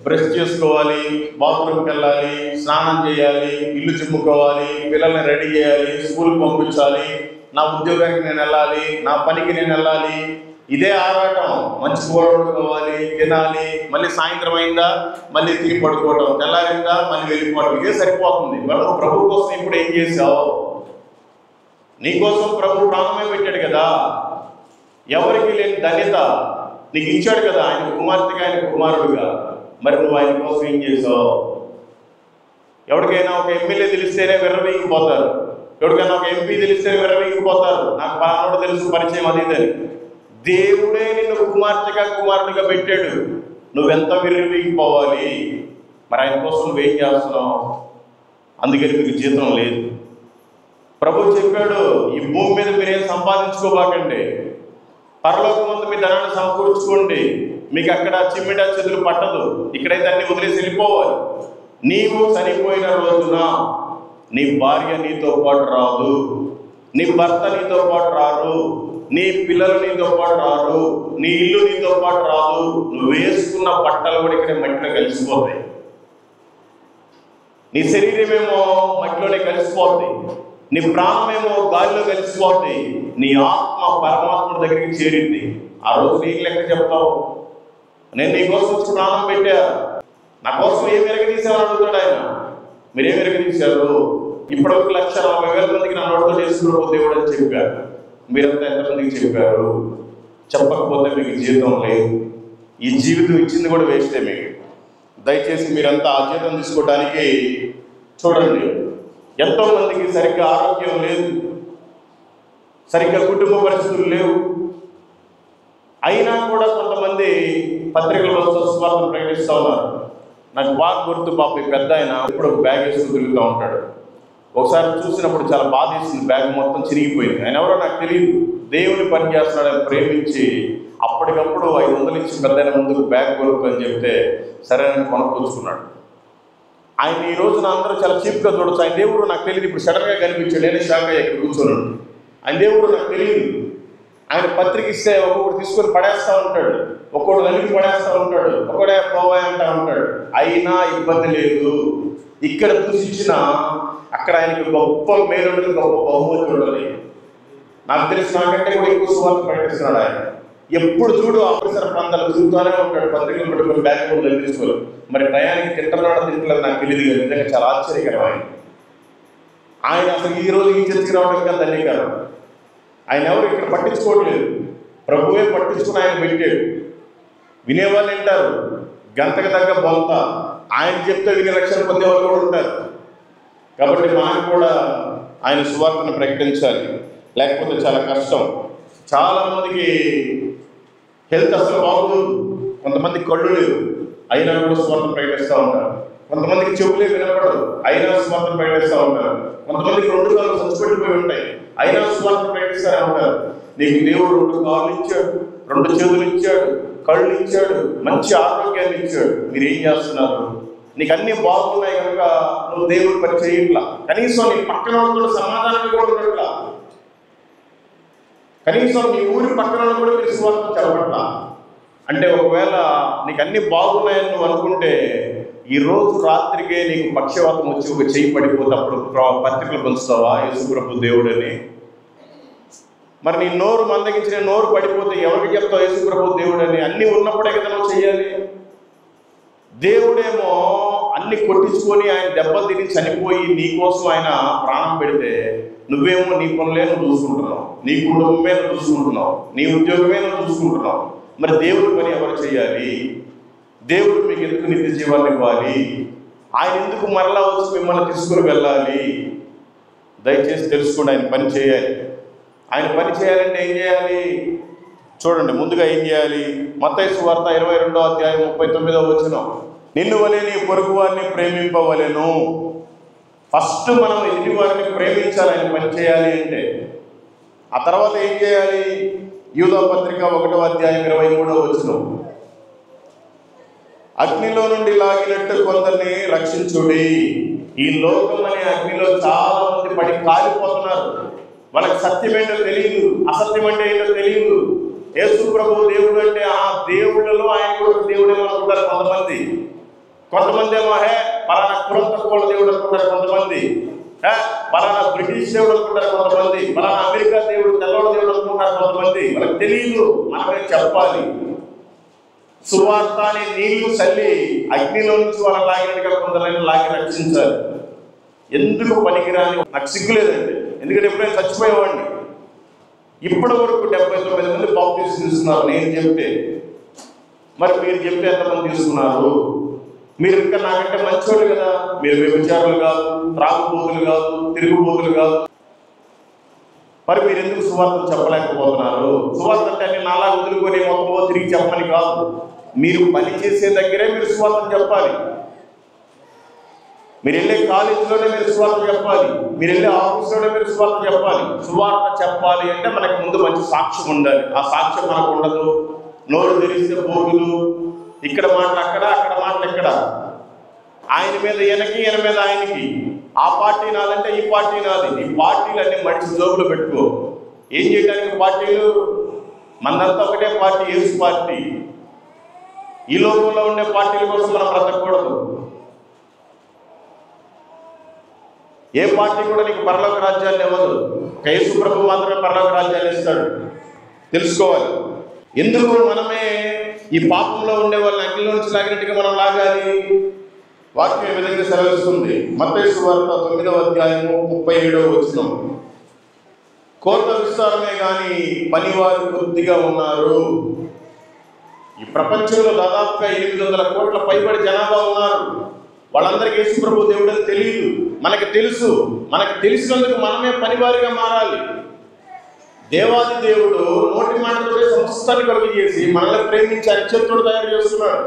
బ్రష్ చేసుకోవాలి, బాత్రూమ్కి వెళ్ళాలి, స్నానం చేయాలి, ఇల్లు చిమ్ముకోవాలి, పిల్లల్ని రెడీ చేయాలి, స్కూల్కి పంపించాలి, నా ఉద్యోగానికి నేను వెళ్ళాలి, నా పనికి నేను వెళ్ళాలి. ఇదే ఆరాటం. మంచి కూర వండుకోవాలి, తినాలి, మళ్ళీ సాయంత్రం అయిందా మళ్ళీ తిరిగి పడుకోవడం, తెల్లారిందా మళ్ళీ వెళ్ళిపోవడం. ఇదే సరిపోతుంది. మనం ప్రభు కోసం ఇప్పుడు ఏం చేసావు? నీకోసం ప్రభు ప్రాణమే పెట్టాడు కదా. ఎవరికి లేని ధన్యత నీకు ఇచ్చాడు కదా, ఆయన కుమార్తెగా, ఆయన కుమారుడుగా. మరి నువ్వు ఆయన కోసం ఏం చేసావు? ఎవరికైనా ఒక ఎమ్మెల్యే తెలిస్తేనే విర్రవీగిపోతారు. ఎవరికైనా ఒక ఎంపీ తెలిస్తే విరవీగిపోతారు, నాకు పలానోడు తెలుసు, పరిచయం అది ఇదని. దేవుడే నిన్ను కుమార్తెగా కుమారుడిగా పెట్టాడు, నువ్వెంత విరవీగిపోవాలి? మరి ఆయన కోసం నువ్వేం చేస్తున్నావు? అందుకని మీకు జీతం లేదు. ప్రభు చెప్పాడు, ఈ భూమి మీద మీరేం సంపాదించుకోబాకండి, పరలోకమందు మీ ధనాన్ని సమకూర్చుకోండి, మీకు అక్కడ చిమ్మిట చెదులు పట్టదు, ఇక్కడైతే అన్ని వదిలేసి వెళ్ళిపోవాలి. నీవు చనిపోయిన రోజున నీ భార్య నీతో పాటు రాదు, నీ భర్త నీతో పాటు రారు, నీ పిల్లలు నీతో పాటు రారు, నీ ఇల్లు నీతో పాటు రాదు, నువ్వు వేసుకున్న బట్టలు కూడా ఇక్కడ మట్టిలో కలిసిపోతాయి, నీ శరీరమేమో మట్టిలోనే కలిసిపోతాయి, నీ ప్రాణమేమో గాలిలో కలిసిపోతాయి, నీ ఆత్మ పరమాత్ముడి దగ్గరికి చేరింది. ఆ రోజు నీకు లెక్క చెప్తావు, నేను నీ కోసం వచ్చి ప్రాణం పెట్టా, నా కోసం ఏం వెరగదీశామని అడుగుతాడు ఆయన. మీరేం వెరగదీశారు? ఇప్పటివరకు 1,40,000 మందికి నా నోటితో చేసుకున్న దేవుడు అని చెప్పారు. మీరంతా ఎంతమందికి చెప్పారు? చెప్పకపోతే మీకు జీవితం లేదు, ఈ జీవితం ఇచ్చింది కూడా వేస్టే మీకు. దయచేసి మీరంతా ఆ జీవితం తీసుకోవడానికి చూడండి. ఎంతోమందికి సరిగ్గా ఆరోగ్యం లేదు, సరిగ్గా కుటుంబ పరిస్థితులు లేవు, అయినా కూడా కొంతమంది పత్రికల్లో సువార్తను ప్రకటిస్తూ ఉన్నారు. నాకు బాగా గుర్తు, పాప ఈ పెద్ద ఆయన ఎప్పుడు ఒక బ్యాగ్ వేసుకుని తిరుగుతూ ఉంటాడు. ఒకసారి చూసినప్పుడు చాలా బాధ వేసింది, బ్యాగ్ మొత్తం చిరిగిపోయింది. ఆయన ఎవరో నాకు తెలియదు, దేవుని పని చేస్తున్నాడని ప్రేమించి అప్పటికప్పుడు 500 ఇచ్చి పెద్ద ముందుకు బ్యాగ్ కొనుక్కు అని చెప్తే సరే అని కొనుక్కొచ్చుకున్నాడు. ఆయన ఈ రోజున అందరూ చాలా చీప్గా చూడొచ్చు. ఆయన దేవుడు నాకు తెలియదు, ఇప్పుడు సడన్గా కనిపించాడు, నేను షాక్ అయ్యా ఇక్కడ కూర్చోను. ఆయన దేవుడు నాకు తెలియదు. ఆయన పత్రిక ఇస్తే ఒక్కొక్కటి తీసుకొని పడేస్తూ ఉంటాడు, ఒక్కొక్కటి నలిపి పడేస్తూ ఉంటాడు, ఒక్కడే పోవాయి అంటూ ఉంటాడు. అయినా ఇబ్బంది లేదు. ఇక్కడ చూసిచ్చిన అక్కడ ఆయనకి గొప్ప మేలు, గొప్ప బహుమతి ఉండాలి. నాకు తెలిసి నాకంటే కూడా ఎక్కువ సువార్త ప్రకటిస్తున్నాడు ఆయన. ఎప్పుడు చూడు అవసర ప్రాంతాలు తిరుగుతూనే ఉంటాడు, పత్రికలు పెట్టుకుని బ్యాగ్ కూడా తీసుకోవాలి. మరి టయానికి తింటున్నాడో తింటలేదు నాకు తెలియదు, కానీ నిజంగా చాలా ఆశ్చర్యకరం ఆయన అసలు ఈ రోజు ఈ చర్చకి రావడం కదా ధన్యకరం. ఆయన ఎవరు ఇక్కడ పట్టించుకోవట్లేదు, ప్రభువే పట్టించుకుని ఆయన పెట్టాడు. వినేవాళ్ళు వింటారు, గంటకు తగ్గ బొంత, ఆయన చెప్తే వినే రక్షణ పొందేవాళ్ళు కూడా ఉంటారు. కాబట్టి మనం కూడా ఆయన సువార్తను ప్రకటించాలి, లేకపోతే చాలా కష్టం. చాలామందికి హెల్త్ అసలు బాగుంది, కొంతమంది కళ్ళు లేవు అయినా కూడా సువార్తను ప్రకటిస్తూ ఉంటారు, కొంతమందికి చెవులే వినపడదు అయినా సువార్తను ప్రకటిస్తూ ఉంటారు, కొంతమందికి 2 కాళ్ళు చచ్చిపెట్టిపోయి ఉంటాయి అయినా సువార్తను ప్రకటిస్తూనే ఉంటారు. నీకు దేవుడు 2 కాళ్ళు ఇచ్చాడు, 2 చేతులు ఇచ్చాడు, కళ్ళు ఇచ్చాడు, మంచి ఆరోగ్యాన్ని ఇచ్చాడు. మీరు ఏం చేస్తున్నారు? నీకు అన్ని బాగున్నాయి కనుక నువ్వు దేవుడి పని చేయట్లా, కనీసం నీ పక్కన వాళ్ళతో సమాధానం కూడా ఉండట్లా, కనీసం నీ ఊరి పక్కన కూడా మీరు సువార్త చదవట్లా. అంటే ఒకవేళ నీకు అన్ని బాగున్నాయని నువ్వు అనుకుంటే ఈ రోజు రాత్రికే నీకు పక్షవాతం వచ్చి ఒక చెయ్యి పడిపోతే అప్పుడు పత్రికలు పంచుతావా యేసుప్రభు దేవుడని? మరి నీ నోరు మందగించిన నోరు పడిపోతే ఎవరికి చెప్తావు యేసుప్రభు దేవుడని? అన్నీ ఉన్నప్పుడే కదా నువ్వు చెయ్యాలి. దేవుడేమో అన్ని కొట్టించుకొని ఆయన దెబ్బలు తిని చనిపోయి నీ కోసం ఆయన ప్రాణం పెడితే నువ్వేమో నీ పనులే నువ్వు చూసుకుంటున్నావు, నీ కుటుంబమే నువ్వు చూసుకుంటున్నావు, నీ ఉద్యోగమే నువ్వు చూసుకుంటున్నావు. మరి దేవుడి పని ఎవరు చేయాలి? దేవుడు మీకు ఎందుకు నిత్య జీవాన్ని ఇవ్వాలి? ఆయన ఎందుకు మరలా వచ్చి మిమ్మల్ని తీసుకుని వెళ్ళాలి? దయచేసి తెలుసుకోండి, ఆయన పని చేయాలి. ఆయన పని చేయాలంటే ఏం చేయాలి? చూడండి, ముందుగా ఏం చేయాలి? మత్తయి సువార్త 22వ అధ్యాయం 39వ వచనం, నిన్ను వలె నీ పొరుగు వారిని ప్రేమింపవలెను. ఫస్ట్ మనం ఎదుటి వారిని ప్రేమించాలి ఆయన పని చేయాలి అంటే. ఆ తర్వాత ఏం చేయాలి? యూదా పత్రిక 1వ అధ్యాయం 23వ వచనం, అగ్నిలో నుండి లాగినట్టు కొందరిని రక్షించుడి. ఈ లోకం అనే అగ్నిలో చాలా మంది పడి కాలిపోతున్నారు. వాళ్ళకి సత్యం ఏంటో తెలియదు, అసత్యం అంటే ఏంటో తెలియదు. యేసు ప్రభు దేవుడు అంటే ఆ దేవుళ్ళలో ఆయన కూడా దేవుడు అనుకుంటారు కొంతమంది. కొంతమంది ఏమో పలానా కులం తక్కువ దేవుడు అనుకుంటారు కొంతమంది, పలానా బ్రిటిష్ దేవుడు అనుకుంటారు కొంతమంది, పలానా అమెరికా దేవుడు తెల్లవాడు దేవుడు అనుకుంటారు కొంతమంది. వాళ్ళకి తెలియదు, మనమే చెప్పాలి. సువార్త అనే నీళ్లు చల్లి అగ్నిలో నుంచి వాళ్ళ లాగినట్టుగా కొందరైనా లాగి రక్షించాలి. ఎందుకు పనికిరాని నాకు సిగ్గులేదండి, ఎందుకంటే ఎప్పుడైనా చచ్చిపోయేవాడిని. ఇప్పటి వరకు 79 మంది బాప్టిజం తీసుకున్నారు నేను చెప్తే. మరి మీరు చెప్తే ఎంతమంది తీసుకున్నారు? మీరు ఇంకా నాకంటే మంచోళ్ళు కదా, మీరు వ్యభిచారులు కాదు, త్రాగుబోతులు కాదు, తిరుగుబోతులు కాదు. మరి మీరు ఎందుకు సువార్తను చెప్పలేకపోతున్నారు? సువార్త అంటే అన్ని నాలా వదులుకొని మొత్తం తిరిగి చెప్పమని కాదు. మీరు పని చేసే దగ్గరే మీరు సువార్తను చెప్పాలి. మీరు వెళ్ళే కాలేజీలోనే మీరు సువార్త చెప్పాలి. మీరు వెళ్ళే ఆఫీస్లోనే మీరు సువార్త చెప్పాలి. సువార్త చెప్పాలి అంటే మనకి ముందు మంచి సాక్ష్యం ఉండాలి. ఆ సాక్ష్యం మనకు ఉండదు. నోరు తెరిస్తే పోగులు, ఇక్కడ మాటలు అక్కడ, అక్కడ మాటలు ఇక్కడ, ఆయన మీద ఈయనకి, ఈయన మీద ఆయనకి, ఆ పార్టీ నాదంటే ఈ పార్టీ నాది. ఈ పార్టీలు అన్ని మనిషి జోబులో పెట్టుకో. ఏం చేయడానికి పార్టీలు? మనంతా ఒకటే పార్టీ, యేసు పార్టీ. ఈ లోకంలో ఉండే పార్టీల కోసం మనం బ్రతకూడదు. ఏ పార్టీ కూడా నీకు పరలోక రాజ్యాన్ని ఇవ్వదు. ఒక యేసు ప్రభు మాత్రమే పరలోక రాజ్యాన్ని ఇస్తాడు. తెలుసుకోవాలి. ఎందుకు మనమే ఈ పాపంలో ఉండే వాళ్ళని అగ్నిలో నుంచి లాగినట్టుగా మనం లాగాలి? వాక్యం ఏ విధంగా సెలవిస్తుంది? మత్తయి సువార్త 9వ అధ్యాయము 37వ వచనం. కోత విస్తారమే కానీ పనివారు కొద్దిగా ఉన్నారు. ఈ ప్రపంచంలో దాదాపుగా 800 కోట్ల పైబడి జనాభా ఉన్నారు. వాళ్ళందరికీ యేసు ప్రభు దేవుడు అని తెలియదు. మనకి తెలుసు. మనకు తెలిసినందుకు మనమే పనివారిగా మారాలి. దేవాది దేవుడు నోటి మాటతో సమస్తాన్ని కలుగు చేసి మనల్ని ప్రేమించి ఆయన చేతితోడు తయారు చేస్తున్నాడు.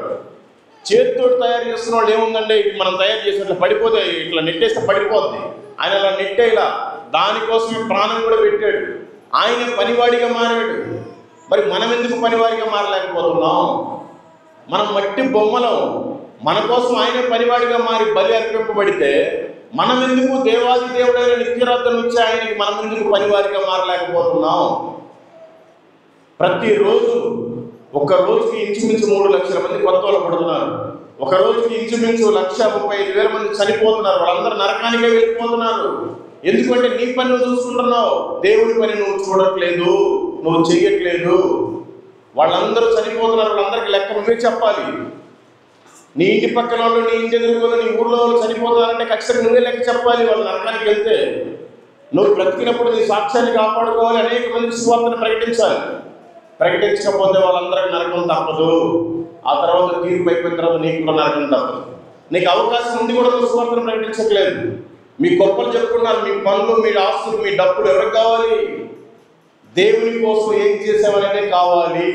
చేతితోడు తయారు చేస్తున్న వాళ్ళు ఏముందంటే, ఇది మనం తయారు చేసినట్లు పడిపోతే, ఇట్లా నెట్టేస్తే పడిపోద్ది. ఆయన అలా నెట్టేలా దానికోసమే ప్రాణం కూడా పెట్టాడు. ఆయన పనివాడిగా మారాడు. మరి మనం ఎందుకు పనివాడిగా మారలేకపోతున్నాం? మనం మట్టి బొమ్మలం. మన కోసం ఆయన పనివాడిగా మారి బలి అర్పింపబడితే మనం ఎందుకు దేవాది దేవుడైన నిత్యరాజ్యం నుంచి ఆయనకి మనం ఎందుకు పనివారిగా మారలేకపోతున్నాం? ప్రతిరోజు ఒక రోజుకి ఇంచుమించు 3 లక్షల మంది కొత్త వాళ్ళు పడుతున్నారు. ఒక రోజుకి ఇంచుమించు 1,35,000 మంది చనిపోతున్నారు. వాళ్ళందరూ నరకానికే వెళ్ళిపోతున్నారు. ఎందుకంటే నీ పని నువ్వు చూసుకుంటున్నావు, దేవుడి పని నువ్వు చూడట్లేదు, నువ్వు చెయ్యట్లేదు. వాళ్ళందరూ చనిపోతున్నారు. వాళ్ళందరికీ లెక్క నువ్వే చెప్పాలి. నీ ఇంటి పక్కన వాళ్ళు, నీ ఇంటి ఎదురుకొని, నీ ఊర్లో వాళ్ళు చనిపోతారంటే ఖచ్చితంగా నువ్వే లెక్క చెప్పాలి. వాళ్ళు నరకానికి వెళ్తే నువ్వు బ్రతికినప్పుడు నీ సాక్ష్యాన్ని కాపాడుకోవాలి. అనేక మంది సువార్తను ప్రకటించాలి. ప్రకటించకపోతే వాళ్ళందరికీ నరకం తప్పదు. ఆ తర్వాత తీర్పు అయిపోయిన తర్వాత నీకు కూడా నరకం తప్పదు. నీకు అవకాశం ఉండి కూడా నువ్వు సువార్తను ప్రకటించట్లేదు. మీ గొప్పలు చెప్పుకున్నారు, మీ పనులు, మీ ఆస్తులు, మీ డబ్బులు ఎవరికి కావాలి? దేవుని కోసం ఏం చేసావనేదే కావాలి.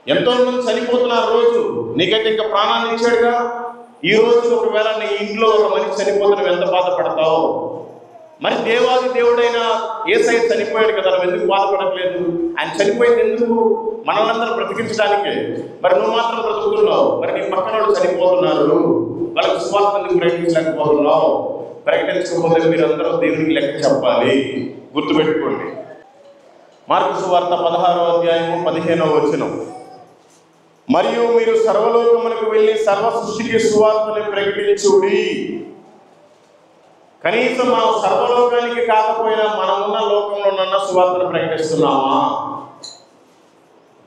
ఎంతో మంది చనిపోతున్నారు రోజు. నీకైతే ఇంకా ప్రాణాన్ని ఇచ్చాడుగా. ఈ రోజు ఒకవేళ నీ ఇంట్లో ఒక మనిషి చనిపోతే నువ్వు ఎంత బాధపడతావు? మరి దేవాది దేవుడైన యేసయ్య చనిపోయాడు కదా, నువ్వు ఎందుకు బాధపడట్లేదు? ఆయన చనిపోయింది ఎందుకు? మనల్ని బ్రతికించడానికే. మరి నువ్వు మాత్రం బ్రతుకుతున్నావు. మరి నీ పక్కన వాళ్ళు చనిపోతున్నారు. వాళ్ళకి సువార్త ఎందుకు ప్రకటించలేకపోతున్నావు? ప్రకటించకపోతే మీరందరూ దేవునికి లెక్క చెప్పాలి. గుర్తుపెట్టుకోండి. మార్కు సువార్త 16వ అధ్యాయము 15వ వచనం. మరియు మీరు సర్వలోకమునకు వెళ్ళి సర్వ సృష్టికి సువార్తని ప్రకటించుడి. కనీసం మనం సర్వలోకానికి కాకపోయినా మనం ఉన్న లోకంలోనన్న సువార్తను ప్రకటిస్తున్నామా?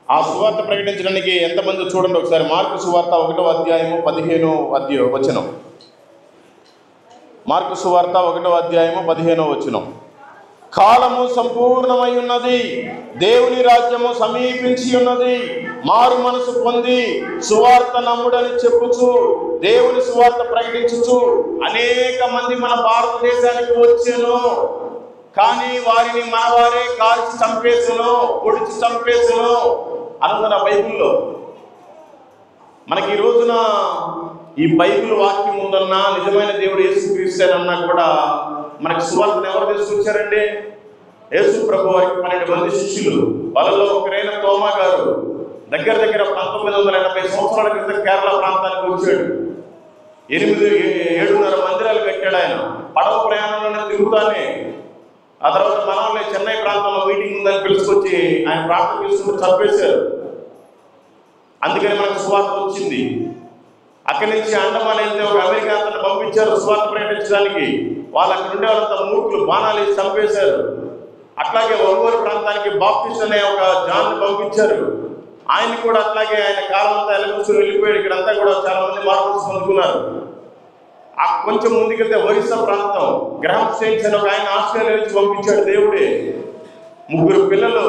ఆ సువార్త ప్రకటించడానికి ఎంతమంది చూడండి ఒకసారి. మార్కు సువార్త 1వ అధ్యాయము 15వ వచనం. మార్కు సువార్త 1వ అధ్యాయము 15వ వచనం. కాలము సంపూర్ణమై ఉన్నది, దేవుని రాజ్యము సమీపించి ఉన్నది, మారు మనసు పొంది సువార్త నమ్ముడని చెప్పుచు దేవుని సువార్త ప్రకటించుచు అనేక మంది మన భారతదేశానికి వచ్చాను. కానీ వారిని మనవారే కాల్చి చంపేసను, పొడిచి చంపేసను అనుకున్న బైబిల్లో. మనకి ఈ రోజున ఈ బైబిల్ వాక్యం ఉందన్నా, నిజమైన దేవుడు యేసుక్రీస్తున్నా కూడా మనకి సువార్తను ఎవరు తీసుకొచ్చారండి? యేసు ప్రభు వారికి 12 మంది శిష్యులు. వాళ్ళలో ఒకరైన తోమా గారు దగ్గర 1980 సంవత్సరాల క్రితం కేరళ ప్రాంతానికి వచ్చాడు. 7.5 మందిరాలు కట్టాడు ఆయన. పడవ ప్రయాణంలోనే తిరుగుతానే. ఆ తర్వాత మనల్ని చెన్నై ప్రాంతంలో మీటింగ్ ఉందని పిలుచుకొచ్చి ఆయన ప్రార్థన చేసుకుంటూ చంపేశారు. అందుకని మనకు సువార్త వచ్చింది. అక్కడి నుంచి అండమాన్ వెళ్తే ఒక అమెరికా అతను పంపించారు సువార్త ప్రకటించడానికి. వాళ్ళు అక్కడ ఉండే వాళ్ళంతా మూర్ఖులు, బాణాలు వేసి చంపేశారు. అట్లాగే ఒంగోలు ప్రాంతానికి బాప్టిస్ట్ అనే ఒక జాన్ని పంపించారు. ఆయన కూడా అట్లాగే ఆయన కాలం అంతా ఎలగూసుకుని వెళ్ళిపోయాడు. ఇక్కడంతా కూడా చాలా మంది మార్పులు పొందుకున్నారు. ఆ కొంచెం ముందుకెళ్తే ఒరిస్సా ప్రాంతం గ్రహం స్టేట్స్ అని ఒక ఆయన ఆస్ట్రేలియా నుంచి పంపించాడు దేవుడే. 3 పిల్లలు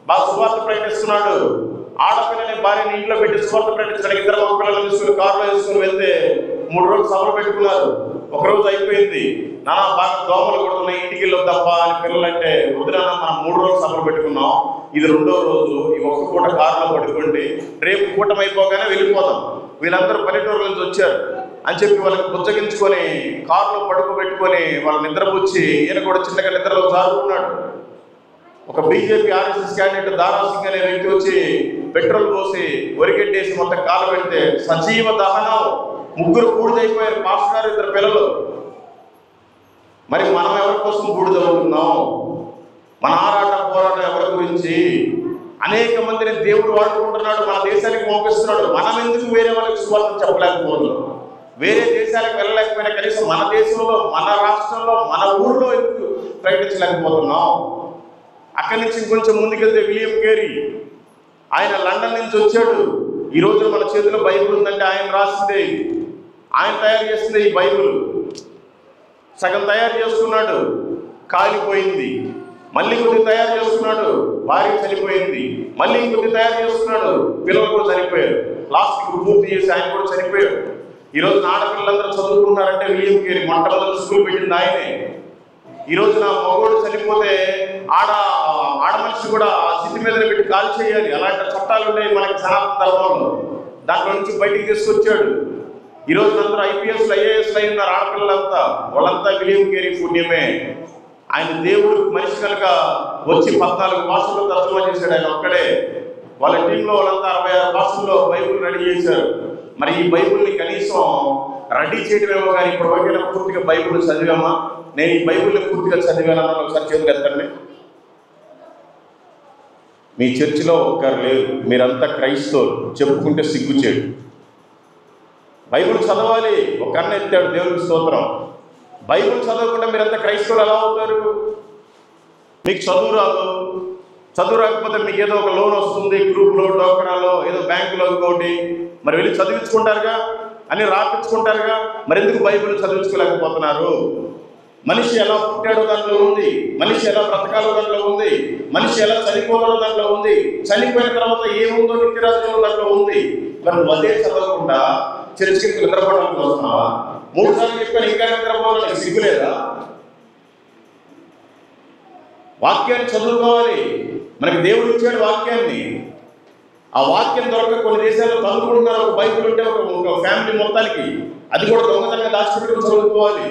బాగా సువార్త ప్రకటిస్తున్నాడు. ఆడపిల్లని భార్యని ఇంట్లో పెట్టి సువార్త ప్రకటించడానికి ఇద్దరు మగ పిల్లలు తీసుకుని కారులో వేసుకుని వెళ్తే 3 రోజులు సభలు పెట్టుకున్నారు. ఒకరోజు అయిపోయింది, నాన్న బాగా దోమలు కొడుతున్నాయి, ఇంటికి వెళ్ళొద్దప్ప అని పిల్లలంటే, వద్దునా మనం 3 రోజులు సభలు పెట్టుకున్నాం, ఇది 2వ రోజు, ఈ ఒక్క పూట కారులో పడుకోండి, రేపు కూటమి అయిపోగానే వెళ్ళిపోతాం, వీళ్ళందరూ పల్లెటూరు నుంచి వచ్చారు అని చెప్పి వాళ్ళకి బుజ్జగించుకొని కారులో పడుకోబెట్టుకొని వాళ్ళ నిద్రపుచ్చి ఈయన కూడా చిన్నగా నిద్రలో జారుకున్నాడు. ఒక బీజేపీ ఆర్ఎస్ఎస్ క్యాండిడేట్ దారాసింగ్ అనే వ్యక్తి వచ్చి పెట్రోల్ పోసి ఒరిగెట్టేసి మొత్తం కాలు పెడితే సజీవ దహనం, 3 బూడిదైపోయారు, పాస్టర్ గారు 2 పిల్లలు. మరి మనం ఎవరి కోసం బూడిద అవుతున్నాం? మన ఆరాట పోరాటం ఎవరి గురించి? అనేక మందిని దేవుడు వాడుకుంటున్నాడు, మన దేశానికి పంపిస్తున్నాడు. మనం ఎందుకు వేరే వాళ్ళకి సువార్త చెప్పలేకపోతున్నాం? వేరే దేశాలకు వెళ్ళలేకపోయినా కనీసం మన దేశంలో, మన రాష్ట్రంలో, మన ఊళ్ళో ఎందుకు ప్రకటించలేకపోతున్నాం? అక్కడి నుంచి ఇంకొంచెం ముందుకెళ్తే విలియం కేరీ, ఆయన లండన్ నుంచి వచ్చాడు. ఈ రోజున మన చేతిలో బైబిల్ ఉందంటే ఆయన రాసిందే, ఆయన తయారు చేసిందే. ఈ బైబిల్ సగం తయారు చేసుకున్నాడు, కాలిపోయింది. మళ్ళీ కొద్ది తయారు చేసుకున్నాడు, భార్య చనిపోయింది. మళ్ళీ ఇంకొద్ది తయారు చేసుకున్నాడు, పిల్లలు కూడా చనిపోయారు. లాస్ట్కి పూర్తి చేసి ఆయన కూడా చనిపోయాడు. ఈరోజు ఆడపిల్లలందరూ చదువుకుంటున్నారంటే విలియం కేరీ మొట్టమొదటి స్కూల్ పెట్టింది ఆయనే. ఈ రోజున మగోడు చనిపోతే ఆడ మనిషి కూడా స్థితి మీద పెట్టి కాల్ చేయాలి, అలాంటి చట్టాలు ఉన్నాయి మనకి సనాతన ధర్మంలో. దాంట్లో నుంచి బయటికి తీసుకొచ్చాడు. ఈ రోజు అందరూ ఐపీఎస్లు, ఐఏఎస్లు అయి ఉన్నారు ఆడపిల్లలంతా, వాళ్ళంతా విలియం కేరీ పుణ్యమే. ఆయన దేవుడు మనిషి కనుక వచ్చి 14 భాషల్లో తర్జుమా చేశాడు ఆయన ఒక్కడే. వాళ్ళ టీంలో వాళ్ళంతా 66 భాషల్లో బైబిల్ రెడీ చేశారు. మరి ఈ బైబిల్ని కనీసం రెడీ చేయడమేమో కానీ ఇప్పటివరకైనా పూర్తిగా బైబిల్ చదివామా? నేను ఈ బైబిల్ని పూర్తిగా చదివానన్నా ఒకసారి చేతులు ఎత్తండి. మీ చర్చిలో ఒక్కరు లేరు, మీరంతా క్రైస్తవులు, చెప్పుకుంటే సిగ్గుచేడు. బైబిల్ చదవాలి. ఒక అన్న ఎత్తాడు, దేవునికి స్తోత్రం. బైబిల్ చదవకుండా మీరంతా క్రైస్తవులు ఎలా అవుతారు? మీకు చదువు రాదు, చదువు రాకపోతే మీకు ఏదో ఒక లోన్ వస్తుంది, గ్రూప్లో, డోకరాలో, ఏదో బ్యాంకులో ఇంకోటి, మరి వెళ్ళి చదివించుకుంటారుగా, అని రాపించుకుంటారుగా. మరి ఎందుకు బైబిల్ చదివించుకోలేకపోతున్నారు? మనిషి ఎలా పుట్టాడో దాంట్లో ఉంది, మనిషి ఎలా బ్రతకాలో దాంట్లో ఉంది, మనిషి ఎలా చనిపోవాలో దాంట్లో ఉంది, చనిపోయిన తర్వాత ఏముందో నిత్యరాజ్యంలో దాంట్లో ఉంది. మరి నువ్వు అదే చదవకుండా చర్చికి నిద్రపోవడానికి వస్తున్నావా? 3 సార్లు చెప్పాను ఇంకా నిద్రపోవాలని సిగ్గులేదా? వాక్యాన్ని చదువుకోవాలి. మనకి దేవుడు ఇచ్చాడు వాక్యాన్ని. ఆ వాక్యం దొరక కొన్ని దేశాల్లో చదువుకుంటున్నారు. ఒక బైబిల్ ఉంటే ఒక ఫ్యామిలీ మొత్తానికి, అది కూడా దొంగతనంగా దాచిపెట్టుకుని చదువుకోవాలి.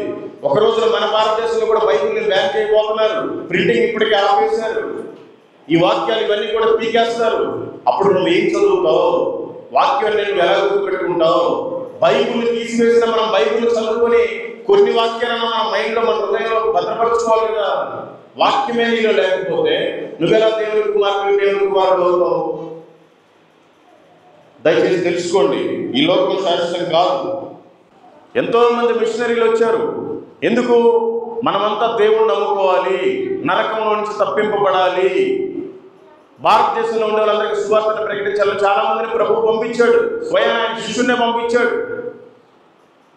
ఒక రోజున మన భారతదేశంలో కూడా బైబిల్ని బ్యాన్ చేయబోతున్నారు. ప్రింటింగ్ ఇప్పటికే ఆపేశారు. ఈ వాక్యాలు ఇవన్నీ కూడా పీకేస్తారు. అప్పుడు నువ్వు ఏం చదువుతావు? వాక్యాన్ని నువ్వు ఎలా గుర్తుపెట్టుకుంటావు? బైబిల్ని తీసివేసిన మనం బైబిల్ చదువుకొని కొన్ని వాక్యాలను మన మైండ్లో, మన హృదయంలో భద్రపరచుకోవాలి కదా. వాక్యమే నీలో లేకపోతే నువ్వెలా దేవుడి కుమారుడు అవుతావు? దయచేసి తెలుసుకోండి, ఈ లోకం శాశ్వతం కాదు. ఎంతోమంది మిషనరీలు వచ్చారు. ఎందుకు? మనమంతా దేవుణ్ణి నమ్ముకోవాలి, నరకంలో నుంచి తప్పింపబడాలి. భారతదేశంలో ఉండే వాళ్ళందరికీ సువార్తను ప్రకటించాలని చాలా మందిని ప్రభు పంపించాడు. స్వయం ఆయన శిష్యున్నే పంపించాడు.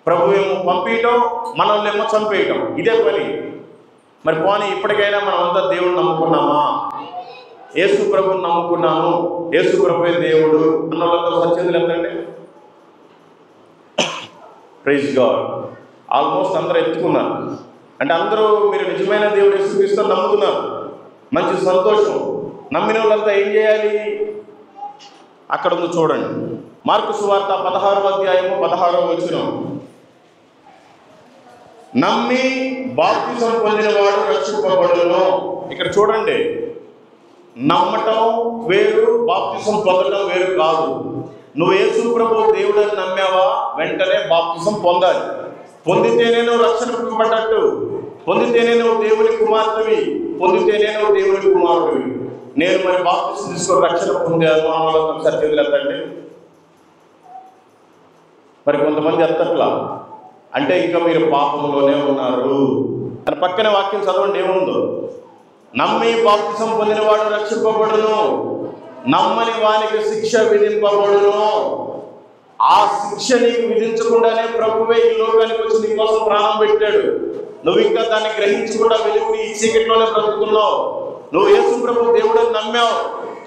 ప్రభు ఏమో పంపించడం, మనల్ని ఏమో చంపేయటం, ఇదే పని. మరి పోనీ ఇప్పటికైనా మనం అంతా దేవుణ్ణి నమ్ముకున్నామా? యేసు ప్రభుని నమ్ముకున్నాము, యేసు ప్రభువే దేవుడు అన్న వాళ్ళందరూ సత్యందులు ఎంతండి? Praise god. ఆల్మోస్ట్ అందరూ ఎత్తుకున్నారు. అంటే అందరూ మీరు నిజమైన దేవుడు యేసుక్రీస్తుని నమ్ముతున్నారు, మంచి సంతోషం. నమ్మిన వాళ్ళంతా ఏం చేయాలి? అక్కడ ఉంది చూడండి, మార్కు సువార్త 16వ అధ్యాయము 16వ వచనం. నమ్మి బాప్తిసం పొందినవాడు రక్షింపబడును. ఇక్కడ చూడండి, నమ్మటం వేరు, బాప్తిసం పొందడం వేరు కాదు. నువ్వు యేసు ప్రభు దేవుడని నమ్మావా, వెంటనే బాప్తిసం పొందాలి. పొందితేనే నువ్వు రక్షణ పొందబడ్డట్టు, పొందితేనే నువ్వు దేవుని కుమార్తెవి, పొందితేనే నువ్వు దేవుని కుమారుడివి. నేను మరి బాప్తిసం తీసుకొని రక్షణ పొందాను అన్న ఒకసారి తెలియదండి. మరి కొంతమంది ఎత్తట్లా అంటే ఇంకా మీరు పాపంలోనే ఉన్నారు. తన పక్కన వాక్యం చదవండి, ఏముందో? నమ్మి బాప్తిసం పొందినవాడు రక్షింపబడును, నమ్మని వానికి శిక్ష విధింపబడును. ఆ శిక్ష నీకు విధించకుండానే ప్రభువే ఈ లోకానికి వచ్చి నీ కోసం ప్రాణం పెట్టాడు. నువ్వు ఇంకా దాన్ని గ్రహించకుండా వెలుగుని ఈ చీకట్లోనే బ్రతుకుతున్నావు. నువ్వు యేసు ప్రభు దేవుడని నమ్మావు,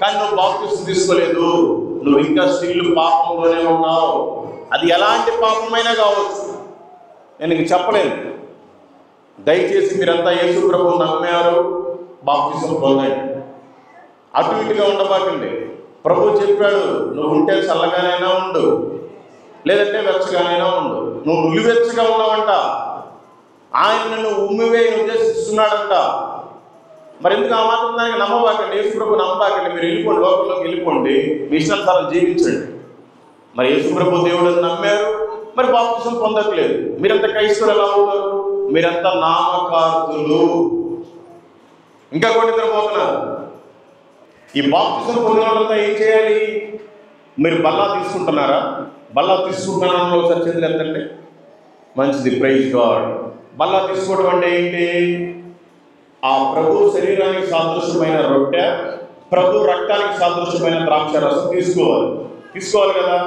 కానీ నువ్వు బాప్తిసం తీసుకోలేదు, నువ్వు ఇంకా స్టిల్ పాపంలోనే ఉన్నావు. అది ఎలాంటి పాపమైనా కావచ్చు, నేను ఇంక చెప్పలేను. దయచేసి మీరంతా యేసు ప్రభువు నమ్మారు, బాప్తిసం పొందండి. అటు ఇటుగా ఉండబాకండి. ప్రభు చెప్పాడు, నువ్వు ఉంటే చల్లగానైనా ఉండు, లేదంటే వెచ్చగానైనా ఉండు. నువ్వు నులివెచ్చగా ఉన్నావంట, ఆయన నిన్ను ఉమ్మివేయని ఉద్దేశిస్తున్నాడంట. మరి ఎందుకు ఆ మాత్రం దానికి నమ్మబాకండి, యేసు ప్రభు నమ్మబాకండి. మీరు వెళ్ళిపోండి, లోకంలోకి వెళ్ళిపోండి, మీ ఇష్టానుసారం జీవించండి. మరి యేసు ప్రభు దేవుడిని నమ్మారు, మరి బాప్తిసం పొందట్లేదు. మీరంతా క్రైస్తవులు ఎలా ఉంటారు? మీరంతా నామకార్థులు. ఇంకా కొన్ని నిద్రపోతున్నారు. ఈ బాప్తిసం పొందిన వాళ్ళంతా ఏం చేయాలి? మీరు బల్లా తీసుకుంటున్నారా? బల్లా తీసుకుంటున్నాను ఒకసారి చేతులు ఎత్తండి. మంచిది, ప్రైజ్ గాడ్. బల్లా తీసుకోవడం అంటే ఏంటి? ఆ ప్రభు శరీరానికి సాదృశ్యమైన రొట్టె, ప్రభు రక్తానికి సాదృశ్యమైన ద్రాక్ష రసం తీసుకోవాలి కదా.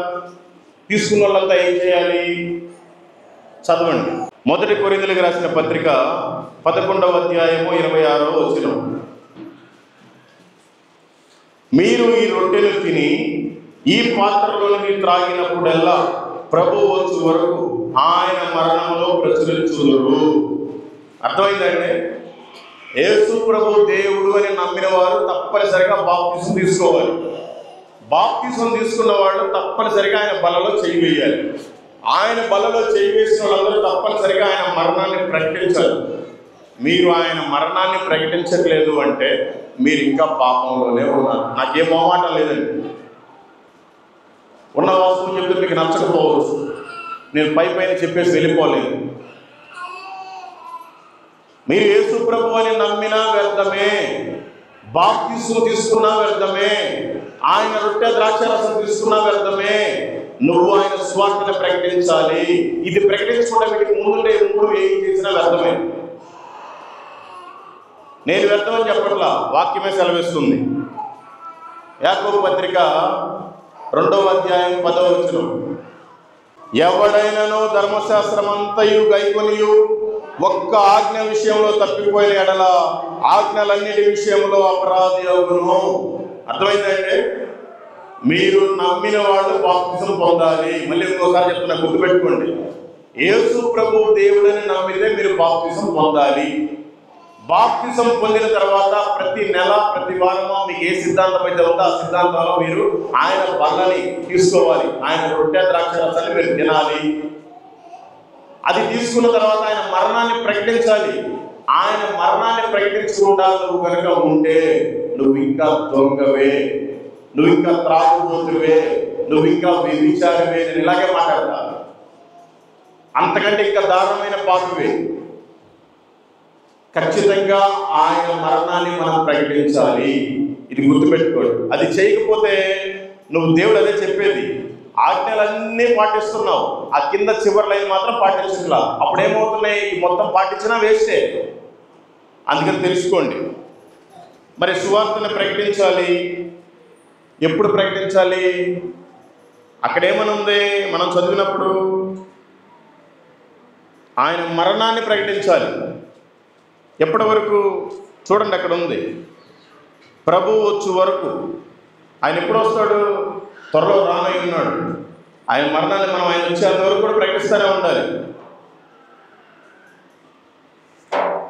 తీసుకున్న వాళ్ళంతా ఏం చేయాలి? చదవండి. 1 కొరింథీయులకు రాసిన పత్రిక 11వ అధ్యాయము 26వ వచనం. మీరు ఈ రొట్టెలు తిని ఈ పాత్రలోని త్రాగినప్పుడల్లా ప్రభు వచ్చు వరకు ఆయన మరణంలో ప్రచురించుదురు. అర్థమైందండి? యేసు ప్రభు దేవుడు అని నమ్మిన వారు తప్పనిసరిగా బాప్తిసం తీసుకోవాలి. బాప్తిసం తీసుకున్న వాళ్ళు తప్పనిసరిగా ఆయన బలలో చేయి వేయాలి. ఆయన బలలో చేయి వేసిన వాళ్ళందరూ తప్పనిసరిగా ఆయన మరణాన్ని ప్రకటించాలి. మీరు ఆయన మరణాన్ని ప్రకటించట్లేదు అంటే మీరు ఇంకా పాపంలోనే ఉన్నారు. నాకేం మొహమాటం లేదండి. ఉన్న వాస్తవం చెప్తే మీకు నచ్చకపోవచ్చు, నేను పైన చెప్పేసి వెళ్ళిపోలేదు. మీరు యేసు ప్రభు అని నమ్మినా వ్యర్థమే, బాప్తిసం తీసుకున్నా వ్యర్థమే, ఆయన రొట్టె ద్రాక్షారసం తీసుకున్నా వ్యర్థమే. నువ్వు ఆయన స్వార్థను ప్రకటించాలి. ఇది ప్రకటించకుండా వీటికి ముందుండే మూడు ఏం చేసినా వ్యర్థమే. నేను వ్యర్థమని చెప్పట్లా, వాక్యమే సెలవిస్తుంది. యాకోబు పత్రిక 2వ అధ్యాయం 10వ వచనం. ఎవడైనను ధర్మశాస్త్రమంతయు గైకొనియు ఒక్క ఆజ్ఞ విషయంలో తప్పిపోయిన ఎడల ఆజ్ఞలన్నిటి విషయంలో అపరాధి అగును. అర్థమైందంటే మీరు నమ్మిన వాళ్ళు బాప్తిసం పొందాలి. మళ్ళీ ఇంకోసారి చెప్తున్నా, గుర్తుపెట్టుకోండి. యేసు ప్రభు దేవుడని నమ్మితే మీరు బాప్తిసం పొందాలి. బాప్తిసం పొందిన తర్వాత ప్రతి నెల ప్రతి వారమో మీకు ఏ సిద్ధాంతం అయితే ఉందో ఆ సిద్ధాంతంలో మీరు ఆయన బల్లని తీసుకోవాలి. ఆయన రొట్టె ద్రాక్ష రసాన్ని మీరు తినాలి. అది తీసుకున్న తర్వాత ఆయన మరణాన్ని ప్రకటించాలి. ఆయన మరణాన్ని ప్రకటించకుండా నువ్వు కనుక ఉంటే నువ్వు ఇంకా దొంగవే, నువ్వు ఇంకా త్రాగుబోతువే, నువ్వు ఇంకా వ్యభిచారమే. నేను ఇలాగే మాట్లాడతా. అంతకంటే ఇంకా దారుణమైన పాపమే. ఖచ్చితంగా ఆయన మరణాన్ని మనం ప్రకటించాలి. ఇది గుర్తుపెట్టుకోండి. అది చేయకపోతే నువ్వు దేవుడు అదే చెప్పేది, ఆజ్ఞలన్నీ పాటిస్తున్నావు, ఆ కింద చివరి లైన్ మాత్రం పాటించట్లా. అప్పుడేమవుతున్నాయి? ఈ మొత్తం పాటించినా వేస్టే. అందుకని తెలుసుకోండి. మరి సువార్తను ప్రకటించాలి. ఎప్పుడు ప్రకటించాలి? అక్కడేమనుంది మనం చదివినప్పుడు? ఆయన మరణాన్ని ప్రకటించాలి. ఎప్పటి వరకు? చూడండి, అక్కడ ఉంది, ప్రభు వచ్చు వరకు. ఆయన ఎప్పుడు వస్తాడు? త్వరలో రానై ఉన్నాడు. ఆయన మరణాన్ని మనం ఆయన వచ్చేంత వరకు కూడా ప్రకటిస్తూనే ఉండాలి.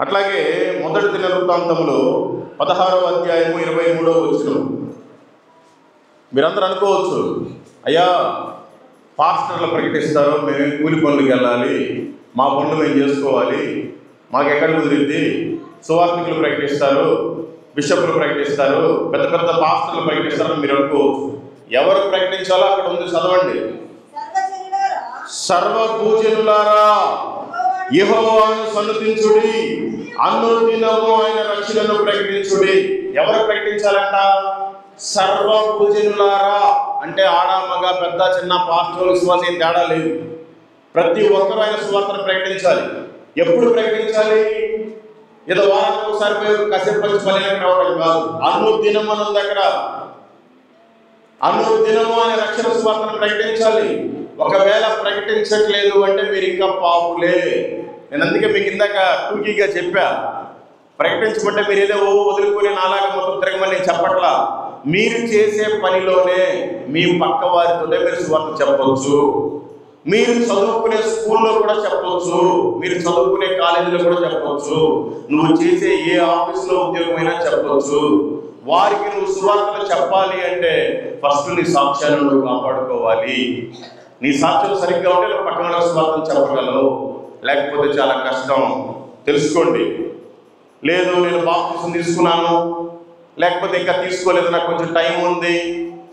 అట్లాగే 1 దినవృత్తాంతములో 16వ అధ్యాయము 23వ వచనం. మీరందరూ అనుకోవచ్చు, అయ్యా పాస్టర్లు ప్రకటిస్తారు, మేము కూలి పనులకు వెళ్ళాలి, మా పనులు మేము చేసుకోవాలి, మాకు ఎక్కడ కుదిరింది? సువార్థికులు ప్రకటిస్తారు, బిషప్లు ప్రకటిస్తారు, పెద్ద పెద్ద పాస్టర్లు ప్రకటిస్తారని మీరు అనుకోవచ్చు. ఎవరు ప్రకటించాలో అక్కడ ఉంది, చదవండి. సర్వభూజనులారా యెహోవాను సన్నుతించుడి, అనుదినము ఆయన రక్షణను ప్రకటించుడి. ఎవరు ప్రకటించాలంట? సర్వభూజనులారా అంటే ఆడ మగ పెద్ద చిన్న పాస్టర్లు విశ్వాసం తేడా లేదు. ప్రతి ఒక్కరూ ఆయన సువార్తను ప్రకటించాలి. ఎప్పుడు ప్రకటించాలి? ఏదో వారానికి ఒకసారి కాసేపు వచ్చి పల్లెలకు రావడం కాదు. అనుదినం అన్నది అక్కడ. అనుదినము అనే రక్షణ సువార్తను ప్రకటించాలి. ఒకవేళ ప్రకటించట్లేదు అంటే మీరు ఇంకా పాపులే. నేను అందుకే మీకు ఇందాక టూకీగా చెప్పా, ప్రకటించమంటే మీరు ఏదో వదులుకొని నాలాగా మొత్తం తిరగమని నేను చెప్పట్లా. మీరు చేసే పనిలోనే మీ పక్క వారితోనే మీరు సువార్త చెప్పవచ్చు. మీరు చదువుకునే స్కూల్లో కూడా చెప్పవచ్చు, మీరు చదువుకునే కాలేజీలో కూడా చెప్పవచ్చు, నువ్వు చేసే ఏ ఆఫీసులో ఉద్యోగమైనా చెప్పవచ్చు. వారికి నువ్వు సువార్తను చెప్పాలి అంటే ఫస్ట్ నీ సాక్ష్యాలను నువ్వు కాపాడుకోవాలి. నీ సాక్ష్యాలు సరిగ్గా ఉంటే నువ్వు పక్కన సువార్తను చెప్పగలవు, లేకపోతే చాలా కష్టం. తెలుసుకోండి. లేదు నేను బాప్తిసం తీసుకున్నాను, లేకపోతే ఇంకా తీసుకోలేదు, నాకు కొంచెం టైం ఉంది,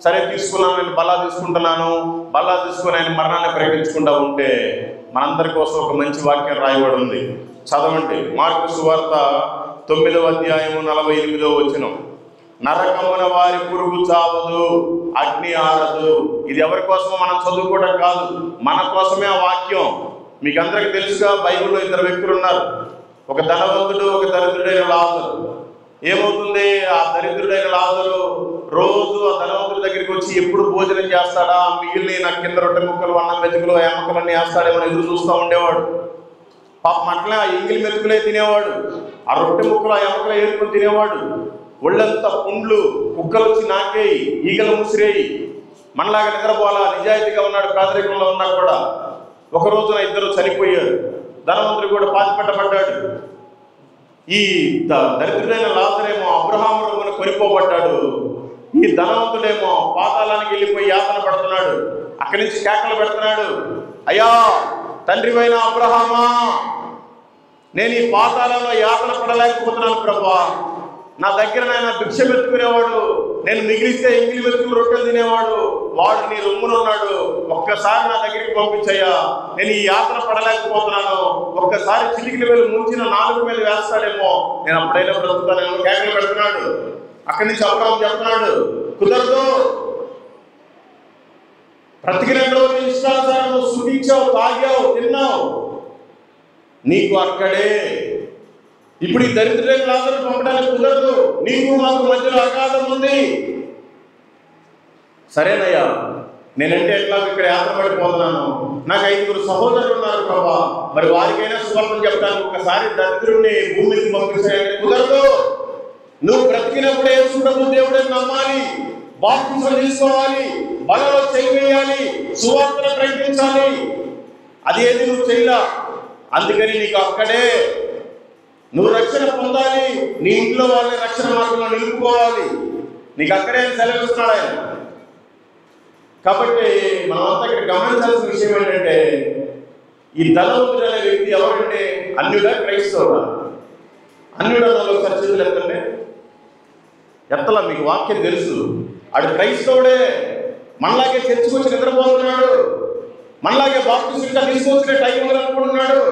సరే తీసుకున్నాను, నేను బల్లా తీసుకుంటున్నాను, బల్లా తీసుకుని ఆయన మరణాన్ని ప్రకటించుకుంటూ ఉంటే మనందరి కోసం ఒక మంచి వాక్యం రాయబడి ఉంది. చదవండి. మార్కు సువార్త 9వ అధ్యాయము 48వ వచనం. నరకమున వారి పురుగు చావదు, అగ్ని ఆరదు. ఇది ఎవరి కోసమో మనం చదువుకోవడం కాదు, మన కోసమే ఆ వాక్యం. మీకు అందరికీ తెలుసుగా, బైబిల్లో 2 వ్యక్తులు ఉన్నారు, ఒక ధనవంతుడు, ఒక దరిద్రుడైన లాజరు. ఏమవుతుంది, ఆ దరిద్రుడైన లాజరు రోజు ఆ ధనవంతుడి దగ్గరికి వచ్చి ఎప్పుడు భోజనం చేస్తాడా, మిగిలిన కింద రొట్టె ముక్కలు, అన్నం మెతుకులు, ఎమ్మకలన్నీ వేస్తాడేమో ఎదురు చూస్తూ ఉండేవాడు. పాపం అట్లా ఆ ఎంగిలి మెతుకులే తినేవాడు, ఆ రొట్టె ముక్కలు ఆ ఎమ్మకలు ఏరుకొని తినేవాడు. ఒళ్ళంతా పుండ్లు, కుక్కలు వచ్చి నాకేయి, ఈగలు ముసిరేయి, మనలాగా నిద్రపోవాలా, నిజాయితీగా ఉన్నాడు, పేదరికంలో ఉన్నా కూడా. ఒక రోజున 2 చనిపోయారు. ధనవంతుడు కూడా పాతిపెట్టబడ్డాడు. ఈ దరిద్రుడైన లాజరేమో అబ్రహాము రొమ్మున కొనిపోబడ్డాడు. ఈ ధనవంతుడేమో పాతాళానికి వెళ్ళిపోయి యాతన పడుతున్నాడు. అక్కడి నుంచి కేకలు పెడుతున్నాడు, అయ్యా తండ్రివైన అబ్రహామా, నేను ఈ పాతాళంలో యాతన పడలేకపోతున్నాను ప్రభువా, నా దగ్గర నాయన భిక్ష మెత్తుకునేవాడు, నేను మిగిలిస్తే ఎంగిలి మెతుకులు రొట్టెలు తినేవాడు, వాడు నీ రొమ్మునున్నాడు, ఒక్కసారి నా దగ్గరికి పంపించయ్యా, నేను ఈ యాత్ర పడలేకపోతున్నాను, ఒక్కసారి చిటికిన వేలు ముంచిన 4 వేలు వేస్తాడేమో, నేను అప్పుడైనా బ్రతుకుతానేమో. కేకలు పెడుతున్నాడు. అక్కడి నుంచి అబ్రహాము చెప్తున్నాడు, కుదరదు, బ్రతికిన రోజు ఇష్టానుసారం నువ్వు సుఖించావు, తాగావు, తిన్నావు, నీకు అక్కడే. ఇప్పుడు ఈ దరిద్రులైన లాజరును పంపడానికి కుదరదు, నీకు మాకు మధ్యలో అగాధం ఉంది. సరేనయ్యా, నేనంటే ఎట్లా ఇక్కడ యాత్ర పడిపోతున్నాను, నాకు 5 సహోదరులు ఉన్నారు ప్రభా, మరి వారికైనా సువార్త చెప్తాను, ఒక్కసారి దరిద్రుడిని భూమి మీదకి పంపిస్తాయంటే కుదరదు. నువ్వు బ్రతికినప్పుడే యేసు ప్రభు దేవుడని నమ్మాలి, బాప్తిసం తీసుకోవాలి, బలలో చేయి వేయాలి, సువార్తను ప్రకటించాలి. అది ఏది నువ్వు చేయలా. అందుకని నీకు అక్కడే నువ్వు రక్షణ పొందాలి, నీ ఇంట్లో వాళ్ళని రక్షణ మార్గంలో నిలుపుకోవాలి, నీకు అక్కడే సెలవిస్తున్నాడు ఆయన. కాబట్టి మనమంతా ఇక్కడ గమనించాల్సిన విషయం ఏంటంటే, ఈ ధనవంతుడు అనే వ్యక్తి ఎవరంటే అన్యుడా, క్రైస్తవుడా? అన్యుడా ఒకసారి చేతులు ఎత్తండి. ఎత్తలా, మీకు వాక్యం తెలుసు. ఆడు క్రైస్తవుడే, మనలాగే చర్చకొచ్చి నిద్రపోతున్నాడు, మనలాగే బాప్తిసం తీసుకొచ్చిన టైం అనుకుంటున్నాడు,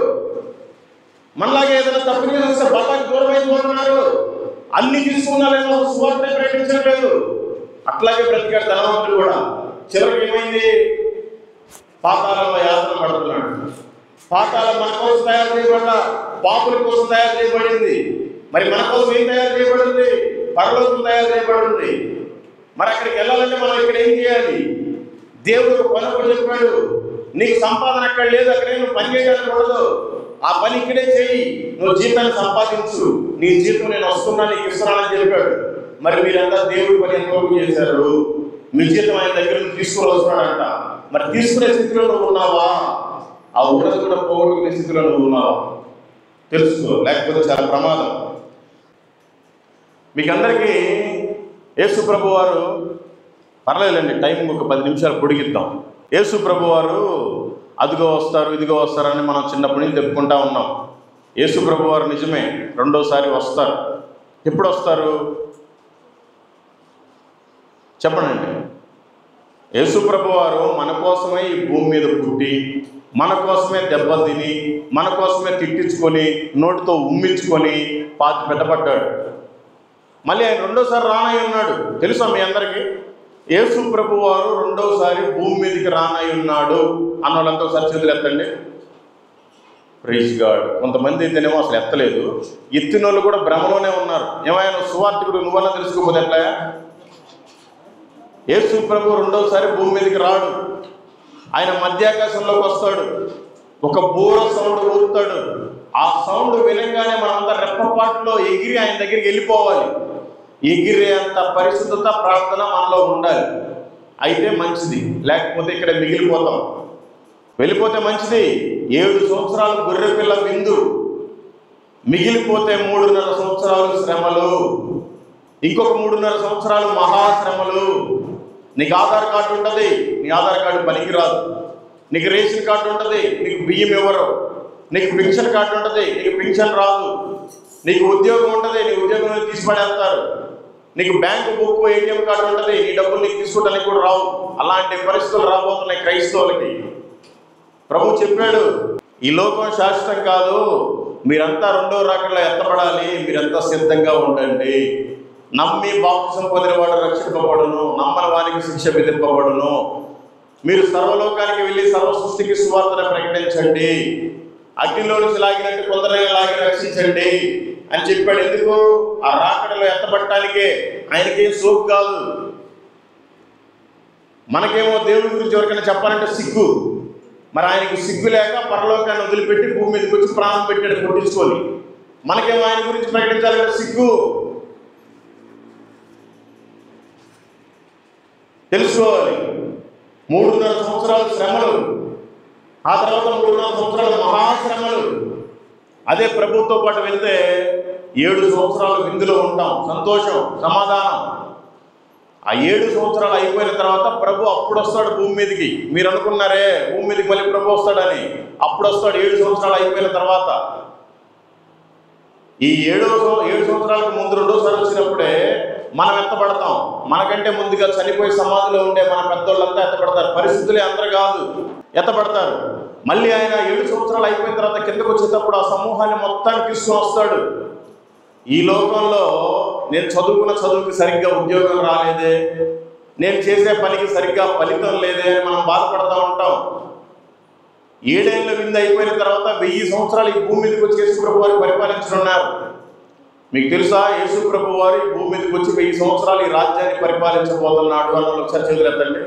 మనలాగే ఏదైనా తప్పు చేస్తే బలానికి దూరం అయిపోతున్నారు, అన్ని తీసుకున్నారేమో సువార్త ప్రకటించట్లేదు. అట్లాగే బ్రతికాడు ధనవంతుడు కూడా. చివరికి ఏమైంది, పాతాళంలో యాతన పడుతున్నాడు. పాతాళం మన కోసం తయారు చేయబడ్డా, పాపుల కోసం తయారు చేయబడింది. మరి మన కోసం ఏం తయారు చేయబడింది? పరలోకం తయారు చేయబడింది. మరి అక్కడికి వెళ్ళాలంటే మనం ఇక్కడ ఏం చేయాలి? దేవుడు పనులు చెప్పాడు, నీకు సంపాదన అక్కడ లేదు, అక్కడే నువ్వు పని చేయడానికి కూడదు, ఆ పని ఇక్కడే చేయి, నువ్వు జీతాన్ని సంపాదించు, నీ జీతం నేను వస్తున్నా నీకు ఇస్తున్నానని చెప్పాడు. మరి మీరంతా దేవుడి పని ఎంతవరకు చేశారు? మీ జీతం ఆయన దగ్గర నుంచి తీసుకొని వస్తున్నాడంట. మరి తీసుకునే స్థితిలో నువ్వు ఉన్నావా? ఆ ఉన్నది కూడా పోగొట్టుకునే స్థితిలో నువ్వు ఉన్నావా? తెలుసుకో, లేకపోతే చాలా ప్రమాదం. మీకు అందరికీ యేసు ప్రభు వారు, పర్లేదండి టైం ఒక 10 నిమిషాలు పొడిగిద్దాం. యేసు ప్రభు వారు అదిగో వస్తారు, ఇదిగో వస్తారని మనం చిన్నప్పటి నుంచి చెప్పుకుంటా ఉన్నాం. యేసు ప్రభు వారు నిజమే రెండోసారి వస్తారు. ఎప్పుడు వస్తారు చెప్పనండి. యేసు ప్రభు వారు మన కోసమే ఈ భూమి మీద పుట్టి, మన కోసమే దెబ్బలు తిని, మన కోసమే తిట్టించుకొని, నోటితో ఉమ్మించుకొని పాతి పెట్టబడ్డాడు. మళ్ళీ ఆయన రెండోసారి రానై ఉన్నాడు. తెలుసా మీ అందరికీ? యేసు ప్రభు వారు రెండోసారి భూమి మీదకి రానై ఉన్నాడు అన్న వాళ్ళంతా ఒకసారి చేతులు ఎత్తండి. Praise god. కొంతమంది అయితేనేమో అసలు ఎత్తలేదు, ఎత్తిన వాళ్ళు కూడా భ్రమలోనే ఉన్నారు. ఏమైనా సువార్తికుడు నువ్వన్నా తెలుసుకోకపోతే ఎట్లా? యేసు ప్రభు రెండోసారి భూమి మీదకి రాడు. ఆయన మధ్యాకాశంలోకి వస్తాడు, ఒక బూర సౌండ్ ఊరుతాడు. ఆ సౌండ్ వినగానే మనంతా రెప్పపాటులో ఎగిరి ఆయన దగ్గరికి వెళ్ళిపోవాలి. ఎగిరే అంత పరిశుద్ధత ప్రార్థన మనలో ఉండాలి. అయితే మంచిది, లేకపోతే ఇక్కడ మిగిలిపోతాం. వెళ్ళిపోతే మంచిది. 7 సంవత్సరాలు గొర్రెపిల్ల విందు, మిగిలిపోతే 3.5 సంవత్సరాలు శ్రమలు, ఇంకొక 3.5 సంవత్సరాలు మహాశ్రమలు. నీకు ఆధార్ కార్డు ఉంటుంది, నీ ఆధార్ కార్డు పనికిరాదు. నీకు రేషన్ కార్డు ఉంటుంది, నీకు బియ్యం ఇవ్వరు. నీకు పెన్షన్ కార్డు ఉంటుంది, నీకు పెన్షన్ రాదు. నీకు ఉద్యోగం ఉంటుంది, నీ ఉద్యోగంలో తీసిపడేస్తారు. నీకు బ్యాంకు బుక్, ఏటీఎం కార్డు ఉంటుంది, నీ డబ్బులు నీకు తీసుకోవడానికి కూడా రావు. అలాంటి పరిస్థితులు రాబోతున్నాయి క్రైస్తవులకి. ప్రభు చెప్పాడు, ఈ లోకం శాశ్వతం కాదు, మీరంతా 2వ రాకడలో ఎత్తపడాలి, మీరంతా సిద్ధంగా ఉండండి. నమ్మి బాప్తిసం పొందిన వాడు రక్షింపబడును, నమ్మని వారికి శిక్ష విధింపబడును. మీరు సర్వలోకానికి వెళ్ళి సర్వ సృష్టికి సువార్తను ప్రకటించండి, అగ్నిలో నుంచి లాగినట్టు కొందరైనా లాగి రక్షించండి అని చెప్పాడు. ఎందుకు? ఆ రాకడలో ఎత్తపడటానికే. ఆయనకేం సోపు కాదు. మనకేమో దేవుడి గురించి ఎవరికైనా చెప్పాలంటే సిగ్గు. మరి ఆయనకు సిగ్గు లేక పరలోకాన్ని వదిలిపెట్టి భూమి మీదకి వచ్చి ప్రాణం పెట్టాడు కొట్టించుకొని. మనకేమో ఆయన గురించి ప్రకటించాలంటే సిగ్గు. తెలుసుకోవాలి. 3.5 సంవత్సరాలు శ్రమలు, ఆ తర్వాత 3.5 సంవత్సరాలు మహాశ్రమలు. అదే ప్రభుత్వంతో పాటు వెళ్తే 7 సంవత్సరాలు విందులో ఉంటాం, సంతోషం, సమాధానం. ఆ 7 సంవత్సరాలు అయిపోయిన తర్వాత ప్రభు అప్పుడు వస్తాడు భూమి మీదకి. మీరు అనుకున్నారే భూమి మీదకి మళ్ళీ ప్రభు వస్తాడని, అప్పుడు వస్తాడు 7 సంవత్సరాలు అయిపోయిన తర్వాత. ఈ 7 సంవత్సరాలకు ముందు 2వసారి వచ్చినప్పుడే మనం ఎత్తపడతాం. మనకంటే ముందుగా చనిపోయి సమాధిలో ఉండే మన పెద్దోళ్ళంతా ఎత్తపడతారు. పరిస్థితులే అందరూ కాదు, ఎత్తపడతారు. మళ్ళీ ఆయన 7 సంవత్సరాలు అయిపోయిన తర్వాత కిందకు వచ్చేటప్పుడు ఆ సమూహాన్ని మొత్తాన్ని తీసుకుని వస్తాడు. ఈ లోకంలో నేను చదువుకున్న చదువుకి సరిగ్గా ఉద్యోగం రాలేదే, నేను చేసే పనికి సరిగ్గా ఫలితం లేదే అని మనం బాధపడతా ఉంటాం. 7 ఏళ్ళ విందు అయిపోయిన తర్వాత 1000 సంవత్సరాలు ఈ భూమి మీదకి వచ్చి యేసు ప్రభు వారు పరిపాలించనున్నారు. మీకు తెలుసా, యేసు ప్రభు వారు ఈ భూమి మీదకి వచ్చి 1000 సంవత్సరాలు ఈ రాజ్యాన్ని పరిపాలించబోతున్నాడు అని ఒకసారి చదువులేదండి.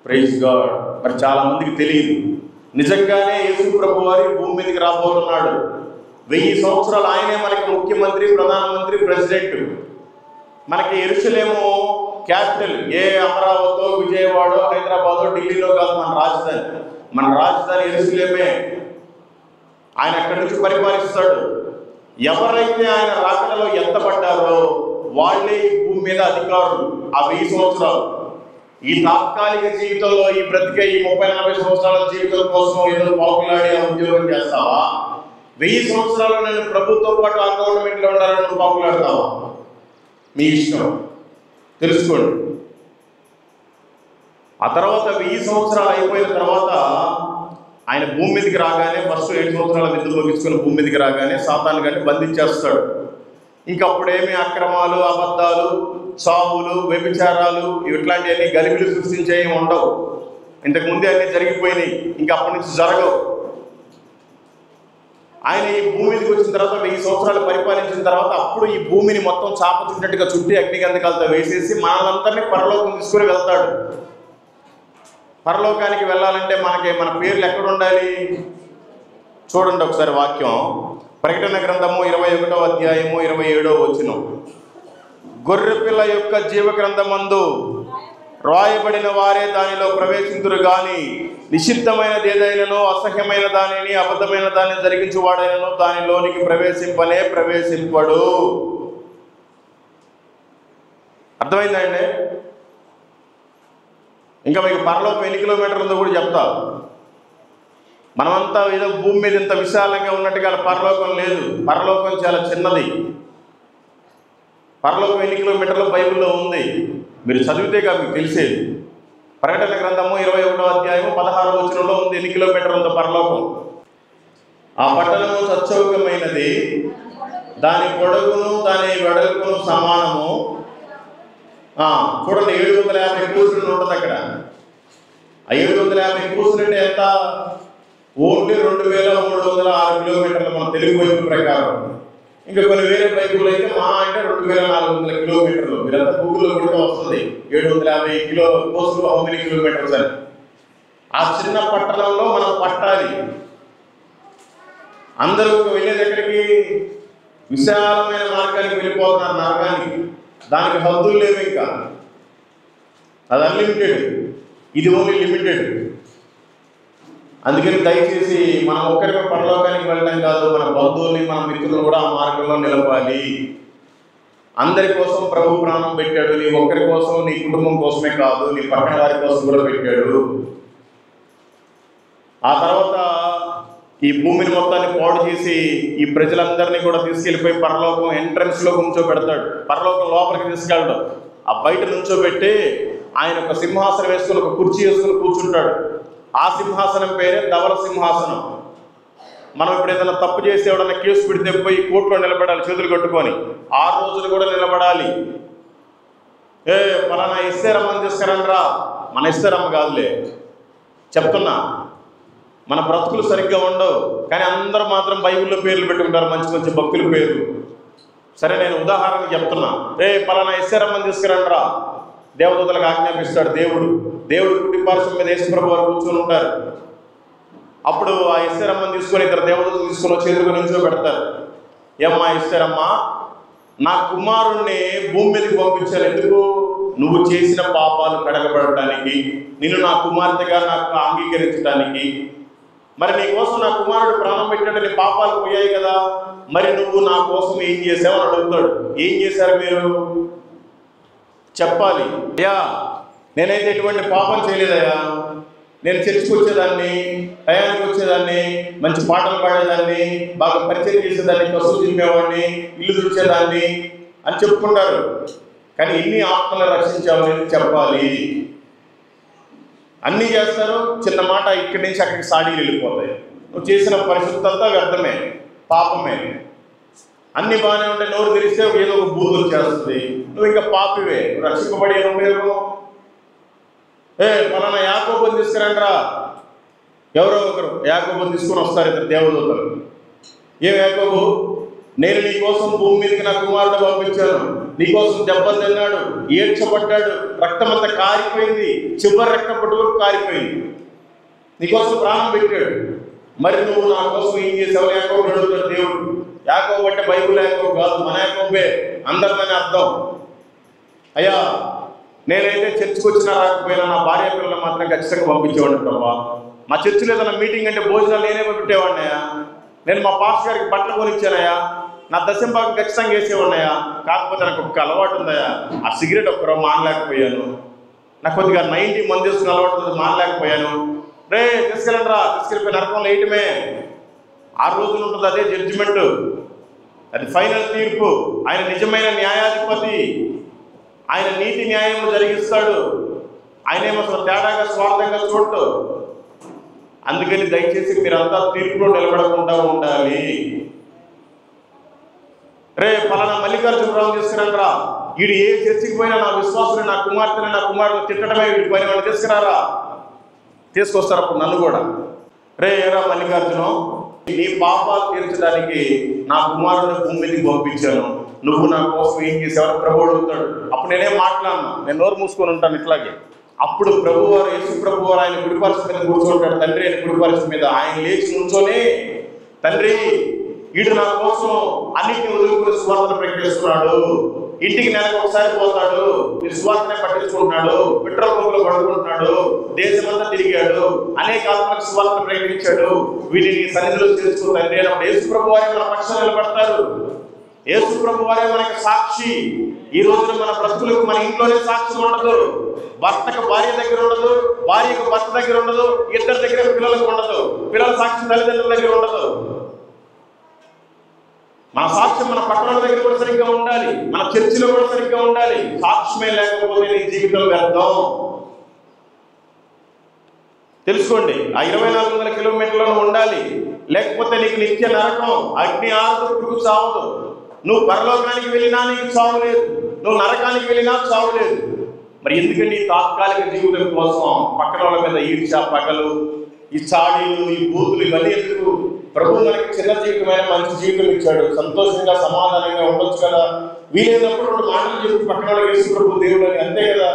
Praise God. మరి చాలా మందికి తెలియదు, నిజంగానే యేసు ప్రభు వారి భూమి మీదకి రాబోతున్నాడు. 1000 సంవత్సరాలు ఆయనే మనకి ముఖ్యమంత్రి, ప్రధానమంత్రి, ప్రెసిడెంట్. మనకి యెరూషలేము క్యాపిటల్. ఏ అమరావతో, విజయవాడో, హైదరాబాదో, ఢిల్లీలో కాదు మన రాజధాని. మన రాజధాని యెరూషలేమే. ఆయన అక్కడి నుంచి పరిపాలిస్తాడు. ఎవరైతే ఆయన రాకడలో ఎత్తపడ్డారో వాళ్ళే ఈ భూమి మీద అధికారులు. ఆ 1000 సంవత్సరాలు ఈ తాత్కాలిక జీవితంలో, ఈ బ్రతికే ఈ 30-40 సంవత్సరాల జీవితం కోసం ఏదో పాకులాడి ఉద్యోగం చేస్తావా? 1000 సంవత్సరాలు నేను ప్రభుత్వంతో పాటు ఆ గవర్నమెంట్లో ఉండాలని నువ్వు పాకులాడతావా? మీ ఇష్టం, తెలుసుకోండి. ఆ తర్వాత 1000 సంవత్సరాలు అయిపోయిన తర్వాత ఆయన భూమి మీదకి రాగానే ఫస్ట్ 7 సంవత్సరాల విధులు ముగించుకుని భూమి మీదకి రాగానే సాతాను గారిని బంధించేస్తాడు. ఇంకప్పుడేమి అక్రమాలు, అబద్ధాలు, సావులు, వ్యభిచారాలు ఇట్లాంటివన్నీ గలిబిలు సృష్టించేవి ఉండవు. ఇంతకుముందే అన్నీ జరిగిపోయినాయి, ఇంకా అప్పటి నుంచి జరగవు. ఆయన ఈ భూమి మీదకి వచ్చిన తర్వాత 1000 సంవత్సరాలు పరిపాలించిన తర్వాత అప్పుడు ఈ భూమిని మొత్తం చాప చుట్టినట్టుగా చుట్టి అగ్నిగంధకాలతో వేసేసి మనలందరినీ పరలోకం తీసుకుని వెళ్తాడు. పరలోకానికి వెళ్ళాలంటే మన పేర్లు ఎక్కడ ఉండాలి? చూడండి ఒకసారి వాక్యం. ప్రకటన గ్రంథము 21వ అధ్యాయము 27వ వచనం. గొర్రెపిల్ల యొక్క జీవ గ్రంథమందు రాయబడిన వారే దానిలో ప్రవేశింతురు గాని నిషిద్ధమైనది ఏదైనానో, అసహ్యమైన దానిని, అబద్ధమైన దాన్ని జరిగించువాడైనను దానిలోనికి ప్రవేశింపడు. అర్థమైందండి? ఇంకా మీకు పరలోకం ఎన్ని కిలోమీటర్లు ఉందో కూడా చెప్తా. మనమంతా ఏదో భూమి మీద ఇంత విశాలంగా ఉన్నట్టుగా పరలోకం లేదు. పరలోకం చాలా చిన్నది. పరలోకం ఎన్ని కిలోమీటర్లు బైబిల్లో ఉంది, మీరు చదివితేగా మీకు తెలిసేది. ప్రకటన గ్రంథము 21వ అధ్యాయము 16వ వచనంలో ఉంది ఎన్ని కిలోమీటర్లు ఉందో పరలోకం. ఆ పట్టణము సచ్చౌకమైనది, దాని పొడవును దాని వెడల్పును సమానము. చూడండి, 750 కూసులు ఉంటుంది అక్కడ. ఆ 750 కూసులు అంటే ఎంత? ఓన్లీ 2306 కిలోమీటర్లు మన తెలుగు వైపు ప్రకారం. ఇంకా కొన్ని వేరే బైకులు అయితే మా అంటే 2400 కిలోమీటర్లు. మీరంతా గూగుల్లో కొడితే వస్తుంది 750 కోసులు హౌ మెనీ కిలోమీటర్స్ అని. ఆ చిన్న పట్టణంలో మనం పట్టాలి. అందరూ వెళ్ళేది ఎక్కడికి? విశాలమైన మార్గానికి వెళ్ళిపోతున్నారు, నరకానికి. దానికి హద్దులు లేవు, ఇంకా అది అన్లిమిటెడ్, ఇది ఓన్లీ లిమిటెడ్. అందుకని దయచేసి మనం ఒక్కరిగా పరలోకానికి వెళ్ళడం కాదు, మన బంధువుల్ని మన మిత్రులను కూడా ఆ మార్గంలో నిలపాలి. అందరి కోసం ప్రభు ప్రాణం పెట్టాడు. నీ ఒక్కరి కోసం, నీ కుటుంబం కోసమే కాదు, నీ పక్కన వారి కోసం కూడా పెట్టాడు. ఆ తర్వాత ఈ భూమిని మొత్తాన్ని పాడు చేసి ఈ ప్రజలందరినీ కూడా తీసుకెళ్ళిపోయి పరలోకం ఎంట్రన్స్లో కూర్చోబెడతాడు. పరలోకం లోపలికి తీసుకెళ్ళడు, ఆ బయట నుంచోబెట్టి ఆయన ఒక సింహాసనం వేసుకుని, ఒక కుర్చీ వేసుకుని కూర్చుంటాడు. ఆ సింహాసనం పేరే ధవల సింహాసనం. మనం ఇప్పుడు ఏదైనా తప్పు చేసి ఎవడన్నా కేసు పెడితే పోయి కోర్టులో నిలబడాలి, చేతులు కట్టుకొని 6 రోజులు కూడా నిలబడాలి. పలానా ఇస్తారమ్మని తీసుకురండ్రా, మన ఇస్తారమ్మ కాదులే చెప్తున్నా. మన బ్రతుకులు సరిగ్గా ఉండవు, కానీ అందరూ మాత్రం బైబిల్లో పేర్లు పెట్టుకుంటారు, మంచి మంచి భక్తుల పేర్లు. సరే, నేను ఉదాహరణకు చెప్తున్నా. పలానా ఇస్తారమ్మని తీసుకురండ్రా, దేవదూతలకు ఆజ్ఞాపిస్తాడు దేవుడు కుటుంబార్శం మీద యేసుప్రభు వారు కూర్చొని ఉంటారు. అప్పుడు ఆ ఇస్తారమ్మని తీసుకొని ఇద్దరు దేవదూతలు తీసుకొని వచ్చి ఎదురుగా నుంచో పెడతారు. ఏమ్మా ఇస్తారమ్మా, నా కుమారుణ్ణి భూమి మీదకి పంపించాను. ఎందుకు? నువ్వు చేసిన పాపాలు కడగబడటానికి, నిన్ను నా కుమార్తెగా నాకు అంగీకరించడానికి. మరి నీ కోసం నా కుమారుడు ప్రాణం పెట్టాడు, నీ పాపాలు పోయాయి కదా, మరి నువ్వు నా కోసం ఏం చేసావు అని అడుగుతాడు. ఏం చేశారు మీరు చెప్పాలి. అయ్యా, నేనైతే ఎటువంటి పాపం చేయలేదయ్యా, నేను చర్చికి వచ్చేదాన్ని, టయానికి వచ్చేదాన్ని, మంచి పాటలు పాడేదాన్ని, బాగా పరిచయం చేసేదాన్ని, కసులు తిమ్మేవాడిని, ఇల్లు తుడిచేదాన్ని అని చెప్పుకుంటారు. కానీ ఎన్ని ఆత్మలను రక్షించామని చెప్పాలి. అన్నీ చేస్తారు, చిన్న మాట ఇక్కడి నుంచి అక్కడికి సాడీలు వెళ్ళిపోతాయి. నువ్వు చేసిన పరిస్థితి అంతా వ్యర్థమే, పాపమే. అన్ని బాగానే ఉంటే నోరు తెరిస్తే ఏదో ఒక బూతులు చేస్తుంది, నువ్వు ఇంకా పాపివే, రక్షింపబడి ఉండేమో. పలానా యాకోబుని తీసుకురండ్రా, ఎవరో ఒకరు యాకోబుని తీసుకొని వస్తారు, ఇద్దరు దేవదూతలు. ఏం యాకోబు, నేను నీ కోసం భూమి మీదకి నా కుమారుడు పంపించాను, నీకోసం దెబ్బలు తిన్నాడు, ఏడ్చబడ్డాడు, రక్తం అంతా కారిపోయింది, చివరి రక్తం పట్టుకు కారిపోయింది, నీకోసం ప్రాణం పెట్టాడు. మరి నువ్వు నా కోసం ఏం చేసావు యాకోబు అడుగుతాడు దేవుడు. యాకోబు అంటే బైబిల్ యాకోబు కాదు, మన యాకోబే, అందరిదని అర్థం. అయ్యా, నేనైతే చర్చికి వచ్చినా రాకపోయినా నా భార్య పిల్లలు మాత్రం ఖచ్చితంగా పంపించేవాడిని ప్రభా. మా చర్చిలో ఏదైనా మీటింగ్ అంటే భోజనాలు నేనే పెట్టేవాడినయా, నేను మా పాస్ గారికి బట్టలు కొనిచ్చానయా, నా దశంభాగం ఖచ్చితంగా వేసేవాడినయా. కాకపోతే నాకు ఒక అలవాటు ఉందయా, ఆ సిగరెట్ ఒక్కరో మానలేకపోయాను, నాకు కొద్దిగా 90 మంది వేసుకుని అలవాటు ఉంది, మానలేకపోయాను. తీసుకెళ్ళండి రా, తీసుకెళ్ళిపోయి నరకంలో వేయటమే. 6 రోజులు ఉంటుంది, అదే జడ్జిమెంట్, అది ఫైనల్ తీర్పు. ఆయన నిజమైన న్యాయాధిపతి, ఆయన నీతి న్యాయములు జరిగిస్తాడు. ఆయనేమో అసలు తేడాగా స్వార్థంగా చూడటం. అందుకని దయచేసి మీరంతా తీర్పులో నిలబడకుండా ఉండాలి. పలానా మల్లికార్జునరావు తీసుకురండ్రా, వీడు ఏ చర్చికి పోయినా నా విశ్వాసుని, నా కుమార్తెని, నా కుమారుని తిట్టడమే వీడి పని, వాళ్ళు తీసుకురారా, తీసుకొస్తారు. అప్పుడు నన్ను కూడా ఏరా మల్లికార్జునం, నీ పాపాలు తీర్చడానికి నా కుమారుని భూమి మీదకి పంపించాను, నువ్వు నా కోసం ఏం చేసేవారు ప్రభు అడుగుతాడు. అప్పుడు నేనేం మాట్లాడను, నేను నోరు మూసుకొని ఉంటాను ఇట్లాగే. అప్పుడు ప్రభువారు, యేసు ప్రభువారు ఆయన కుడిపార్శ్వం మీద కూర్చోంటాడు, తండ్రి ఆయన కుడిపార్శ్వం మీద. ఆయన లేచి నుంచోనే, తండ్రి వీడు నా కోసం అన్నిటిని వదులుకుని సువార్తను ప్రకటిస్తున్నాడు, ఇంటికి నెలకు ఒకసారి పోతాడు, ఈ సువార్తనే పట్టించుకుంటున్నాడు, పెట్రోల్ పంపులో పడుకుంటున్నాడు, దేశమంతా తిరిగాడు, అనేక ఆత్మలకు సువార్తను ప్రకటించాడు, వీటిని సన్నిధిలో తెలుసుకుంటాను. నేను యేసు ప్రభు వారే మన పక్షాన నిలబడతారు, యేసు ప్రభు వారే మనకి సాక్షి. ఈ రోజున మన బ్రతుకులకు మన ఇంట్లోనే సాక్ష్యం ఉండదు, భర్తకు భార్య దగ్గర ఉండదు, భార్యకు భర్త దగ్గర ఉండదు, ఇద్దరి దగ్గర పిల్లలకు ఉండదు, పిల్లల సాక్ష్యం తల్లిదండ్రుల దగ్గర ఉండదు. మన సాక్ష్యం మన పట్టణాల దగ్గర కూడా సరిగ్గా ఉండాలి, మన చర్చిలో కూడా సరిగ్గా ఉండాలి. సాక్ష్యమే లేకపోతే నీ జీవితం వ్యర్థం. తెలుసుకోండి, ఆ 2400 కిలోమీటర్లను ఉండాలి, లేకపోతే నీకు నిత్య నరకం, అగ్ని ఆరదు, పురుగు చావదు. నువ్వు పరలోకానికి వెళ్ళినా నీకు చావు లేదు, నువ్వు నరకానికి వెళ్ళినా చావు లేదు. మరి ఎందుకంటే ఈ తాత్కాలిక జీవితం కోసం పక్కన వాళ్ళ మీద ఈర్ష, పగలు, ఈ చాడీలు, ఈ బూతులు, ఇవన్నీ ఎందుకు? ప్రభు మనకి చిన్న జీవితమైన మంచి జీవితం ఇచ్చాడు, సంతోషంగా సమాధానంగా ఉండొచ్చు కదా. వీలైనప్పుడు 2 మాటలు చెప్పి పక్కన వాళ్ళకి యేసు ప్రభు దేవుడు అని, అంతే కదా.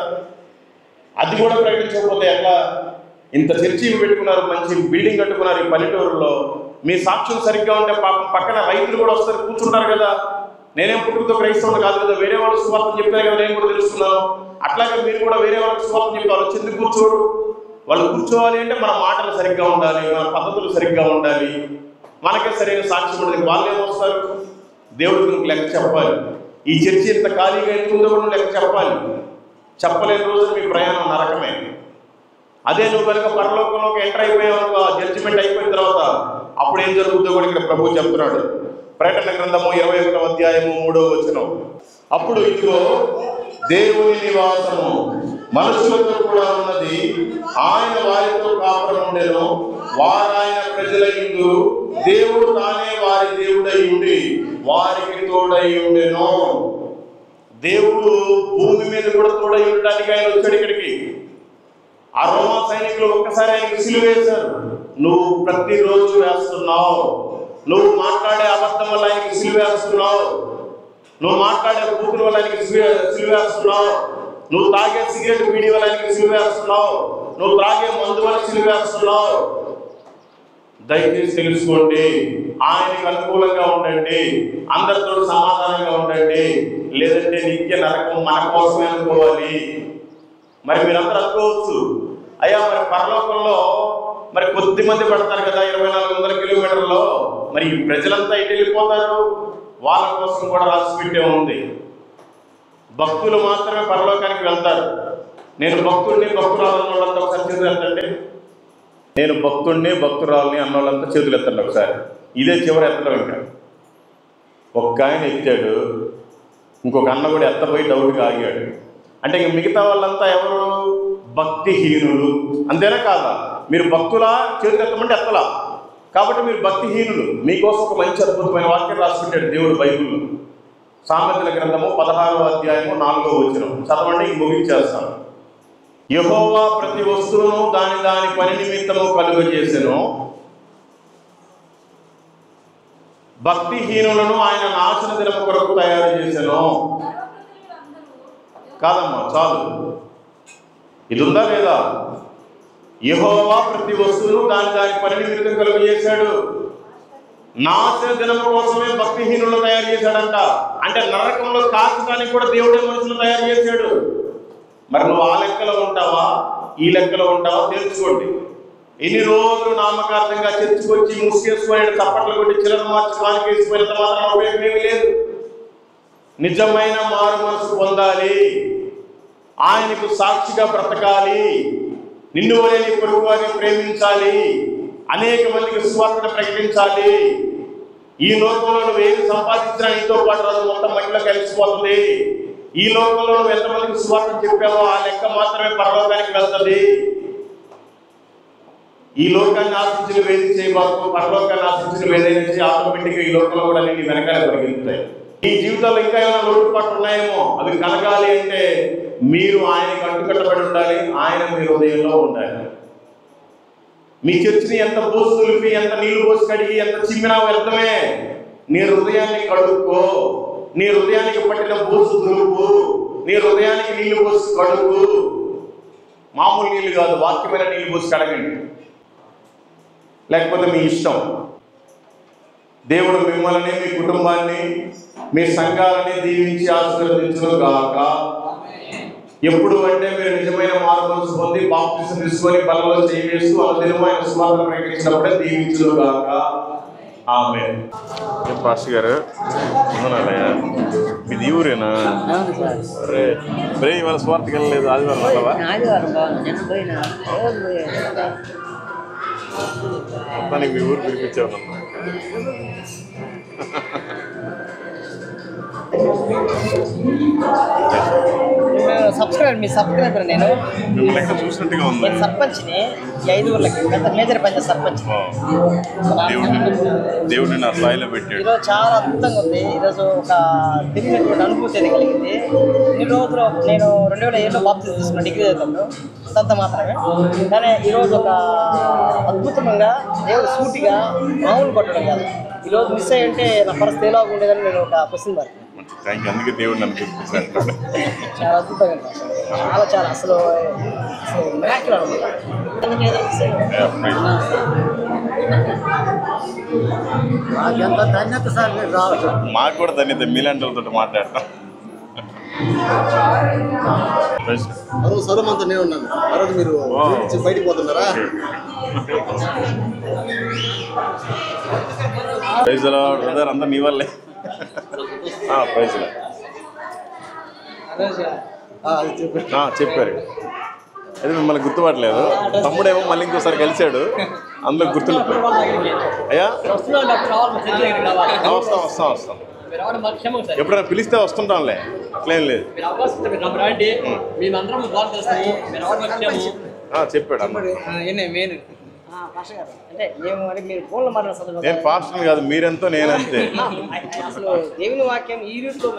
అది కూడా ప్రకటించకపోతే ఎట్లా? ఇంత చర్చి పెట్టుకున్నారు, మంచి బిల్డింగ్ కట్టుకున్నారు ఈ పల్లెటూరులో, మీ సాక్ష్యం సరిగ్గా ఉంటే పాపం పక్కన రైతులు కూడా వస్తారు, కూర్చుంటారు కదా. నేనేం పుట్టుకతో క్రైస్తవుడు కాదు కదా, వేరే వాళ్ళకి సువార్త చెప్పాను కదా నేను కూడా తెలుసుకున్నాను. అట్లాగే మీరు కూడా వేరే వాళ్ళకి సువార్త చెప్పారు, చెంది కూర్చోడు. వాళ్ళు కూర్చోవాలి అంటే మన మాటలు సరిగ్గా ఉండాలి, మన పద్ధతులు సరిగ్గా ఉండాలి, మనకే సరైన సాక్ష్యం ఉండదు. వాళ్ళు ఏమొస్తారు? దేవుడికి నువ్వు లెక్క చెప్పాలి. ఈ చర్చి ఇంత ఖాళీగా ఎందుకుందో కూడా లెక్క చెప్పాలి. చెప్పలేని రోజు మీ ప్రయాణం నరకమే. అదే నువ్వు కనుక పరలోకంలోకి ఎంటర్ అయిపోయావు, జడ్జిమెంట్ అయిపోయిన తర్వాత అప్పుడు ఏం జరుగుతుందో కూడా ఇక్కడ ప్రభు చెప్తున్నాడు. ప్రకటన గ్రంథము 21వ అధ్యాయము 3వ వచనం. అప్పుడు ఇదిగో దేవుని నివాసము మనుషులతో కూడా ఉన్నది, ఆయన వారితో కాపురం ఉండెను, వారాయన ప్రజల యందు, దేవుడు తానే వారి దేవుడై ఉండి వారికి తోడై ఉండెను. దేవుడు భూమి మీద కూడా తోడై ఉండడానికి ఆయన వచ్చాడు ఇక్కడికి. ఆ రోమా సైనికులు ఒక్కసారి ఆయనకి సిలువ వేశారు. నువ్వు ప్రతిరోజు వేస్తున్నావు, నువ్వు మాట్లాడే అబద్ధం వల్ల ఆయనకి సిలువ వేస్తున్నావు, నువ్వు మాట్లాడే బూతుల వల్ల ఆయనకి సిలువ వేస్తున్నావు, నువ్వు తాగే సిగరెట్ బీడి వల్ల ఆయనకి సిలువ వేస్తున్నావు, నువ్వు తాగే మందు వల్ల సిలువ వేస్తున్నావు. దయచేసి తెలుసుకోండి, ఆయనకు అనుకూలంగా ఉండండి, అందరితో సమాధానంగా ఉండండి, లేదంటే నిత్య నరకం మన కోసమే అనుకోవాలి. మరి మీరందరూ అనుకోవచ్చు, అయ్యా మరి పరలోకంలో మరి కొద్ది మంది పడతారు కదా 2400 కిలోమీటర్లో, మరి ప్రజలంతా ఇటు వెళ్ళిపోతారు. వాళ్ళ కోసం కూడా రాసి పెట్టే ఉంది, భక్తులు మాత్రమే పరలోకానికి వెళ్తారు. నేను భక్తుడిని భక్తురాలు అన్నోళ్ళంతా ఒకసారి చేతులు ఎత్తండి. నేను భక్తుడిని భక్తురాలని అన్నోళ్ళంతా చేతులు ఎత్తండి ఒకసారి. ఇదే చివరి ఎత్తడం. ఇంకా ఒక్క ఆయన ఎత్తాడు, ఇంకొక అన్న కూడా ఎత్తపోయి డౌట్గా ఆగాడు. అంటే ఇంక మిగతా వాళ్ళంతా ఎవరు? భక్తిహీనులు. అంతేనా కాదా? మీరు భక్తులా? చేతులు ఎత్తమంటే ఎత్తలా. కాబట్టి మీరు భక్తిహీనులు. మీకోసం ఒక మంచి అద్భుతమైన వాక్యం రాసుకుంటాడు దేవుడు బైబిల్లో. సామెతల గ్రంథము 16వ అధ్యాయము 4వ వచనం చదవండి, ముగించేస్తాను. యెహోవా ప్రతి వస్తువును దాని దాని పని నిమిత్తము కలుగజేసెను, భక్తిహీనులను ఆయన నాశన దినము కొరకు తయారు చేసెను. కాదమ్మా, చాలు. ఇది ఉందా లేదా? యెహోవా ప్రతి వస్తువును దాని దాని పని నిమిత్తం కలుగజేశాడు. నాశన దినం కోసమే భక్తిహీనులను తయారు చేశాడంట. అంటే నరకంలో కాచడానికి కూడా దేవుడే మనుషులు తయారు చేశాడు. మరి నువ్వు ఆ లెక్కలో ఉంటావా, ఈ లెక్కలో ఉంటావా తెలుసుకోండి. ఎన్ని రోజులు నామకార్థంగా చర్చకొచ్చి ముసుకేసుకొని చప్పట్లు కొట్టి చిల్లర మార్చి వానికి వేసిపోయినంత మాత్రం ఉపయోగం ఏమీ లేదు. నిజమైన మారు మనసు పొందాలి, ఆయనకు సాక్షిగా బ్రతకాలి, నిన్ను వలె నీ పొరుగు వారిని ప్రేమించాలి, అనేక మందికి సువార్తను ప్రకటించాలి. ఈ లోకంలో నువ్వు ఏది సంపాదించినా నీతో పాటు రాదు, మొత్తం మట్టిలో కలిసిపోతుంది. ఈ లోకంలో నువ్వు ఎంతమందికి సువార్త చెప్పావో ఆ లెక్క మాత్రమే పరలోకానికి వెళ్తుంది. ఈ లోకాన్ని ఆశించిన వేది చేయబాకు, పరలోకాన్ని ఆశించిన ఏదైనా చేసి ఆటోమేటిక్గా ఈ లోకంలో కూడా నేను వెనకాల పరిగెత్తుతాయి. ఈ జీవితంలో ఇంకా ఏమైనా లోటుపాట్లు ఉన్నాయేమో, అవి కలగాలి అంటే మీరు ఆయనకు అంటుకట్టబడి ఉండాలి, ఆయన మీ హృదయంలో ఉండాలి. మీ చర్చిని ఎంత పోసు తులిపి, ఎంత నీళ్లు పోసి కడిగి, ఎంత చిమ్మినా వ్యర్థమే. నీ హృదయాన్ని కడుక్కో, నీ హృదయానికి పట్టిన పోసు తులుపు, నీ హృదయానికి నీళ్లు పోసి కడుగు. మామూలు నీళ్ళు కాదు, వాక్యమైన నీళ్లు పోసి కడగండి, లేకపోతే మీ ఇష్టం. దేవుడు మిమ్మల్ని, మీ కుటుంబాన్ని, మీ సంఘాలని దీవించి ఆశీర్వదించును గాక. ఎప్పుడు అంటే మీరు నిజమైన మారు మనసు పొంది బాప్తిసం తీసుకొని బలలో చేయవేస్తూ అనుదినమైన సువార్త ప్రకటించినప్పుడే దీవించును గాక. ఆమేన్. పాస్టర్ గారు ఉన్నానయ్యా, మీది ఊరేనా? ఇవాళ స్వార్థకి వెళ్ళలేదు, ఆదివారం మొత్తానికి మీ ఊరు పిలిపించావు. మీ సబ్స్క్రైబర్ నేను చూసినట్టుగా ఉంది. నేను సర్పంచ్ని, ఈ 5 ఊర్లకి పెద్ద మేజర్ పంచాయత్ సర్పంచ్. దేవుడిని నా స్థాయిలో పెట్టాడు. ఈరోజు చాలా అద్భుతంగా ఉంది. ఈరోజు ఒక తెలియనటువంటి అనుభూతి అనేది కలిగింది. ఇన్ని రోజులు నేను 2007లో బాప్తిజం తీసుకున్న డిగ్రీ చదువుతాను అంత మాత్రమే. కానీ ఈరోజు ఒక అద్భుతంగా దేవుడు సూటిగా మామూలు కొట్టడం కాదు. ఈరోజు మిస్ అయ్యంటే నా పరిస్థితి ఎలా ఉండేదని నేను ఒక క్వశ్చన్ మార్క్. Thank you. అందుకే దేవుడు నన్ను చూపించాను. చాలా అద్భుతంగా చాలా చాలా అసలు మిరాకిల్ అన్నమాట. ఎంత ధన్యత సార్ మీరు రావచ్చు. మాకు కూడా ధన్యత మీలాంటి వాళ్ళతో మాట్లాడతాం. సరమంతా నేను ఉన్నాను. ఆ రోజు మీరు బయటికి పోతున్నారా? ప్రైజ్లో బ్రదర్ అంతా నీ వల్లే. ప్రైజ్లో చెప్పారు. అయితే మిమ్మల్ని గుర్తుపట్టలేదు. తమ్ముడేమో మళ్ళీ ఇంకోసారి కలిశాడు, అందులో గుర్తుండిపోయాడు. అయ్యా వస్తాం. ఎప్పుడైనా పిలిస్తే వస్తుంటాంలే, అట్లేం లేదు. చెప్పాడు అన్న. నేను పాస్టర్ కాదు, మీరెంతో నేనంతే. అసలు దేవుని వాక్యం ఈ రూట్లో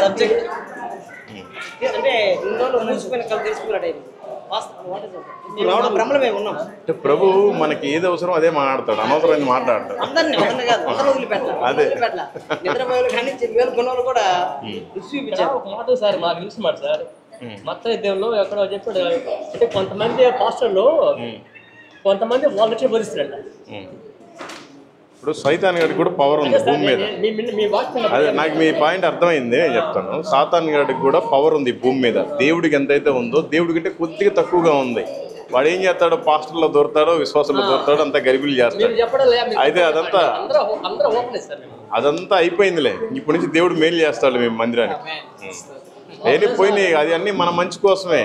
సబ్జెక్ట్ అంటే ఇన్ని రోజులు మూసిపోయిన కళ్ళు తెలుసుకున్నట్టు భ్రమలమే ఉన్నాం. అంటే ప్రభు మనకి ఏది అవసరం అదే మాట్లాడతాడు, అనవసరం మాట్లాడతాడు. అందరినీ కాదు, అందరూ అదే నిద్రపోయారు కానీ వేలు కొనవాళ్ళు కూడా చూపించారు. ఒక మాట సార్ మాకు తెలుసు మాట సార్, మత్తయి దేవుల్లో ఎక్కడో చెప్పాడు అంటే కొంతమంది పాస్టర్లు కొంతమంది వాలంటీర్ భరిస్తారంట. ఇప్పుడు సైతాన్ గడికి కూడా పవర్ ఉంది భూమి మీద. అదే నాకు మీ పాయింట్ అర్థమైంది, నేను చెప్తాను. సాతాన్ గడికి కూడా పవర్ ఉంది భూమి మీద. దేవుడికి ఎంతైతే ఉందో దేవుడి కంటే కొద్దిగా తక్కువగా ఉంది. వాడు ఏం చేస్తాడో పాస్టర్లో దొరుకుతాడో విశ్వాసంలో దొరుకుతాడో అంతా గరిబిలు చేస్తాడు. అయితే అదంతా అయిపోయిందిలే. ఇప్పటి నుంచి దేవుడు మేలు చేస్తాడు మేము మందిరానికి. ఏది పోయినాయి అది అన్నీ మన మంచి కోసమే.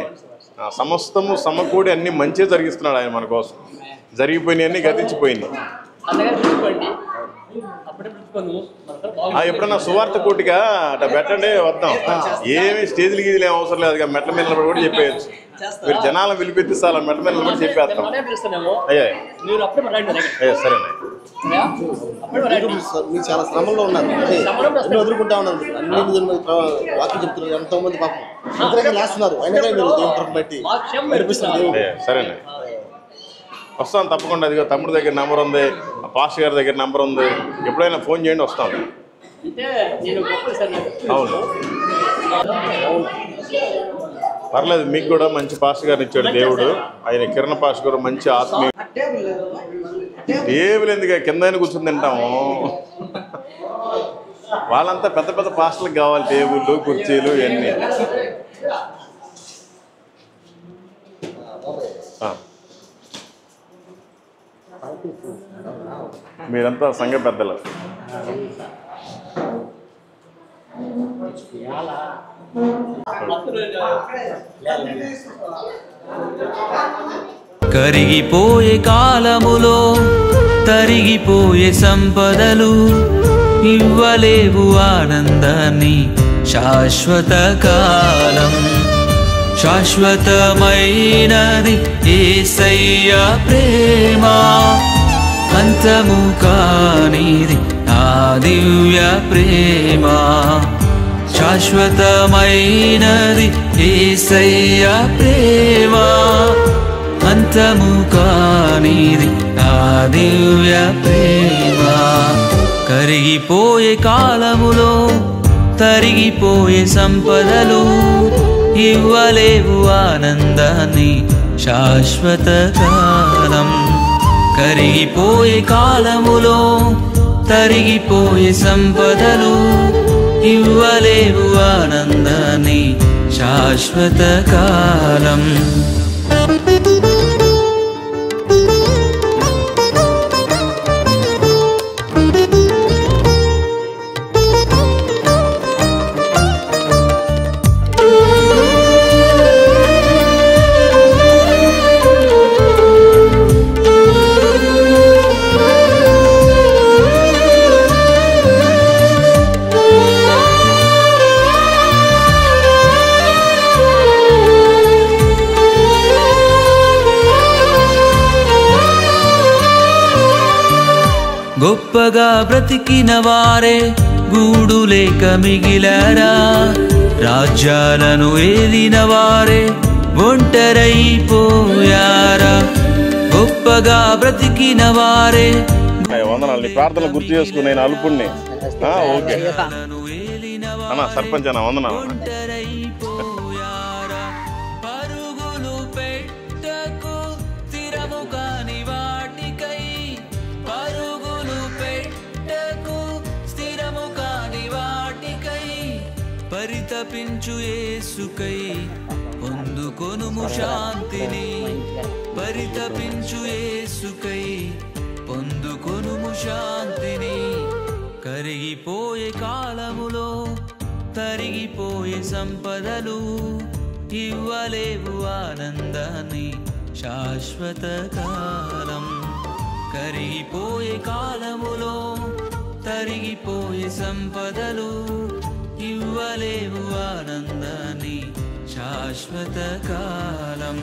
సమస్తము సమకూడి అన్ని మంచిగా జరిగిస్తున్నాడు ఆయన మన కోసం. జరిగిపోయినాయి అన్నీ గతించిపోయినాయి. ఎప్పుడన్నా సువార్త కోటిగా అట్లా పెట్టండి, వద్దాం. ఏమి స్టేజ్లు గీజీలు ఏం అవసరం లేదు, మెట్ల మీద నిలబడి కూడా చెప్పేయచ్చు. మీరు జనాలను పిలిపిస్తాల మెట్ల మీద నిలబడి చెప్పేస్తాం. అయ్యా సరేనా, మీరు చాలా శ్రమంలో ఉన్నారు, అన్ని వదులుకుంటా ఉన్నారు, అన్ని వాక్యం చెప్తున్నారు. ఎంతో మంది పాపం లేస్తున్నారు, అయినా కానీ మీరు దేవుని కృప బట్టి నడిపిస్తున్నారు. సరేనా, వస్తాను తప్పకుండా. అదిగో తమ్ముడి దగ్గర నెంబర్ ఉంది, పాస్టర్ గారి దగ్గర నెంబర్ ఉంది, ఎప్పుడైనా ఫోన్ చేయండి, వస్తాను. అవును పర్లేదు, మీకు కూడా మంచి పాస్టర్ గారిని ఇచ్చాడు దేవుడు. ఆయన కిరణ్ పాస్టర్ గారు మంచి ఆత్మీయ. టేబుల్ ఎందుకు కింద కూర్చుని తింటాము, వాళ్ళంతా పెద్ద పెద్ద పాస్టర్లకు కావాలి టేబుల్ కుర్చీలు ఇవన్నీ. మీరంతా సంఘ పెద్దలు. కరిగిపోయే కాలములో తరిగిపోయే సంపదలు ఇవ్వలేవు ఆనందాన్ని. శాశ్వత కాలం శాశ్వతమైనది యేసయ్య ప్రేమ, అంతము కానిది ఆ దివ్య ప్రేమ. శాశ్వతమైనది యేసయ్య ప్రేమ, అంతము కానిది ఆ దివ్య ప్రేమ. కరిగిపోయే కాలములో తరిగిపోయే సంపదలు ఇవ్వలేవు ఆనందాన్ని. శాశ్వత కాలం కరిగిపోయే కాలములో తరిగిపోయే సంపదలు ఇవ్వలేవు ఆనందాన్ని. శాశ్వత కాలం గొప్పగా బ్రతికిన వారే గూడు లేక మిగిలారా. రాజ్యాలను ఏలిన వారే ఒంటరైపోయారా. గొప్పగా బ్రతికిన వారే వందనాలు. నీ ప్రార్థన గుర్తు చేసుకుని నేను అల్పుణ్ణి. ఓకే. అన్న సర్పంచ్ అన్న వందనా ఒంటరైపోయారా పరుగులు పెట్టకు స్థిరము కాని వాటికై పరుగులు పెట్టకు స్థిరము కాని వాటికై పరితపించు యేసుకై పొందుకొనుము శాంతిని పరితపించు యేసుకై పొందుకొనుము శాంతిని కరిగిపోయే కాలములో తరిగిపోయే సంపదలు ఇవ్వలేవు ఆనందాన్ని శాశ్వత కాలం కరిగిపోయే కాలములో తరిగిపోయే సంపదలు ఇవ్వలేవు ఆనందాన్ని శాశ్వత కాలం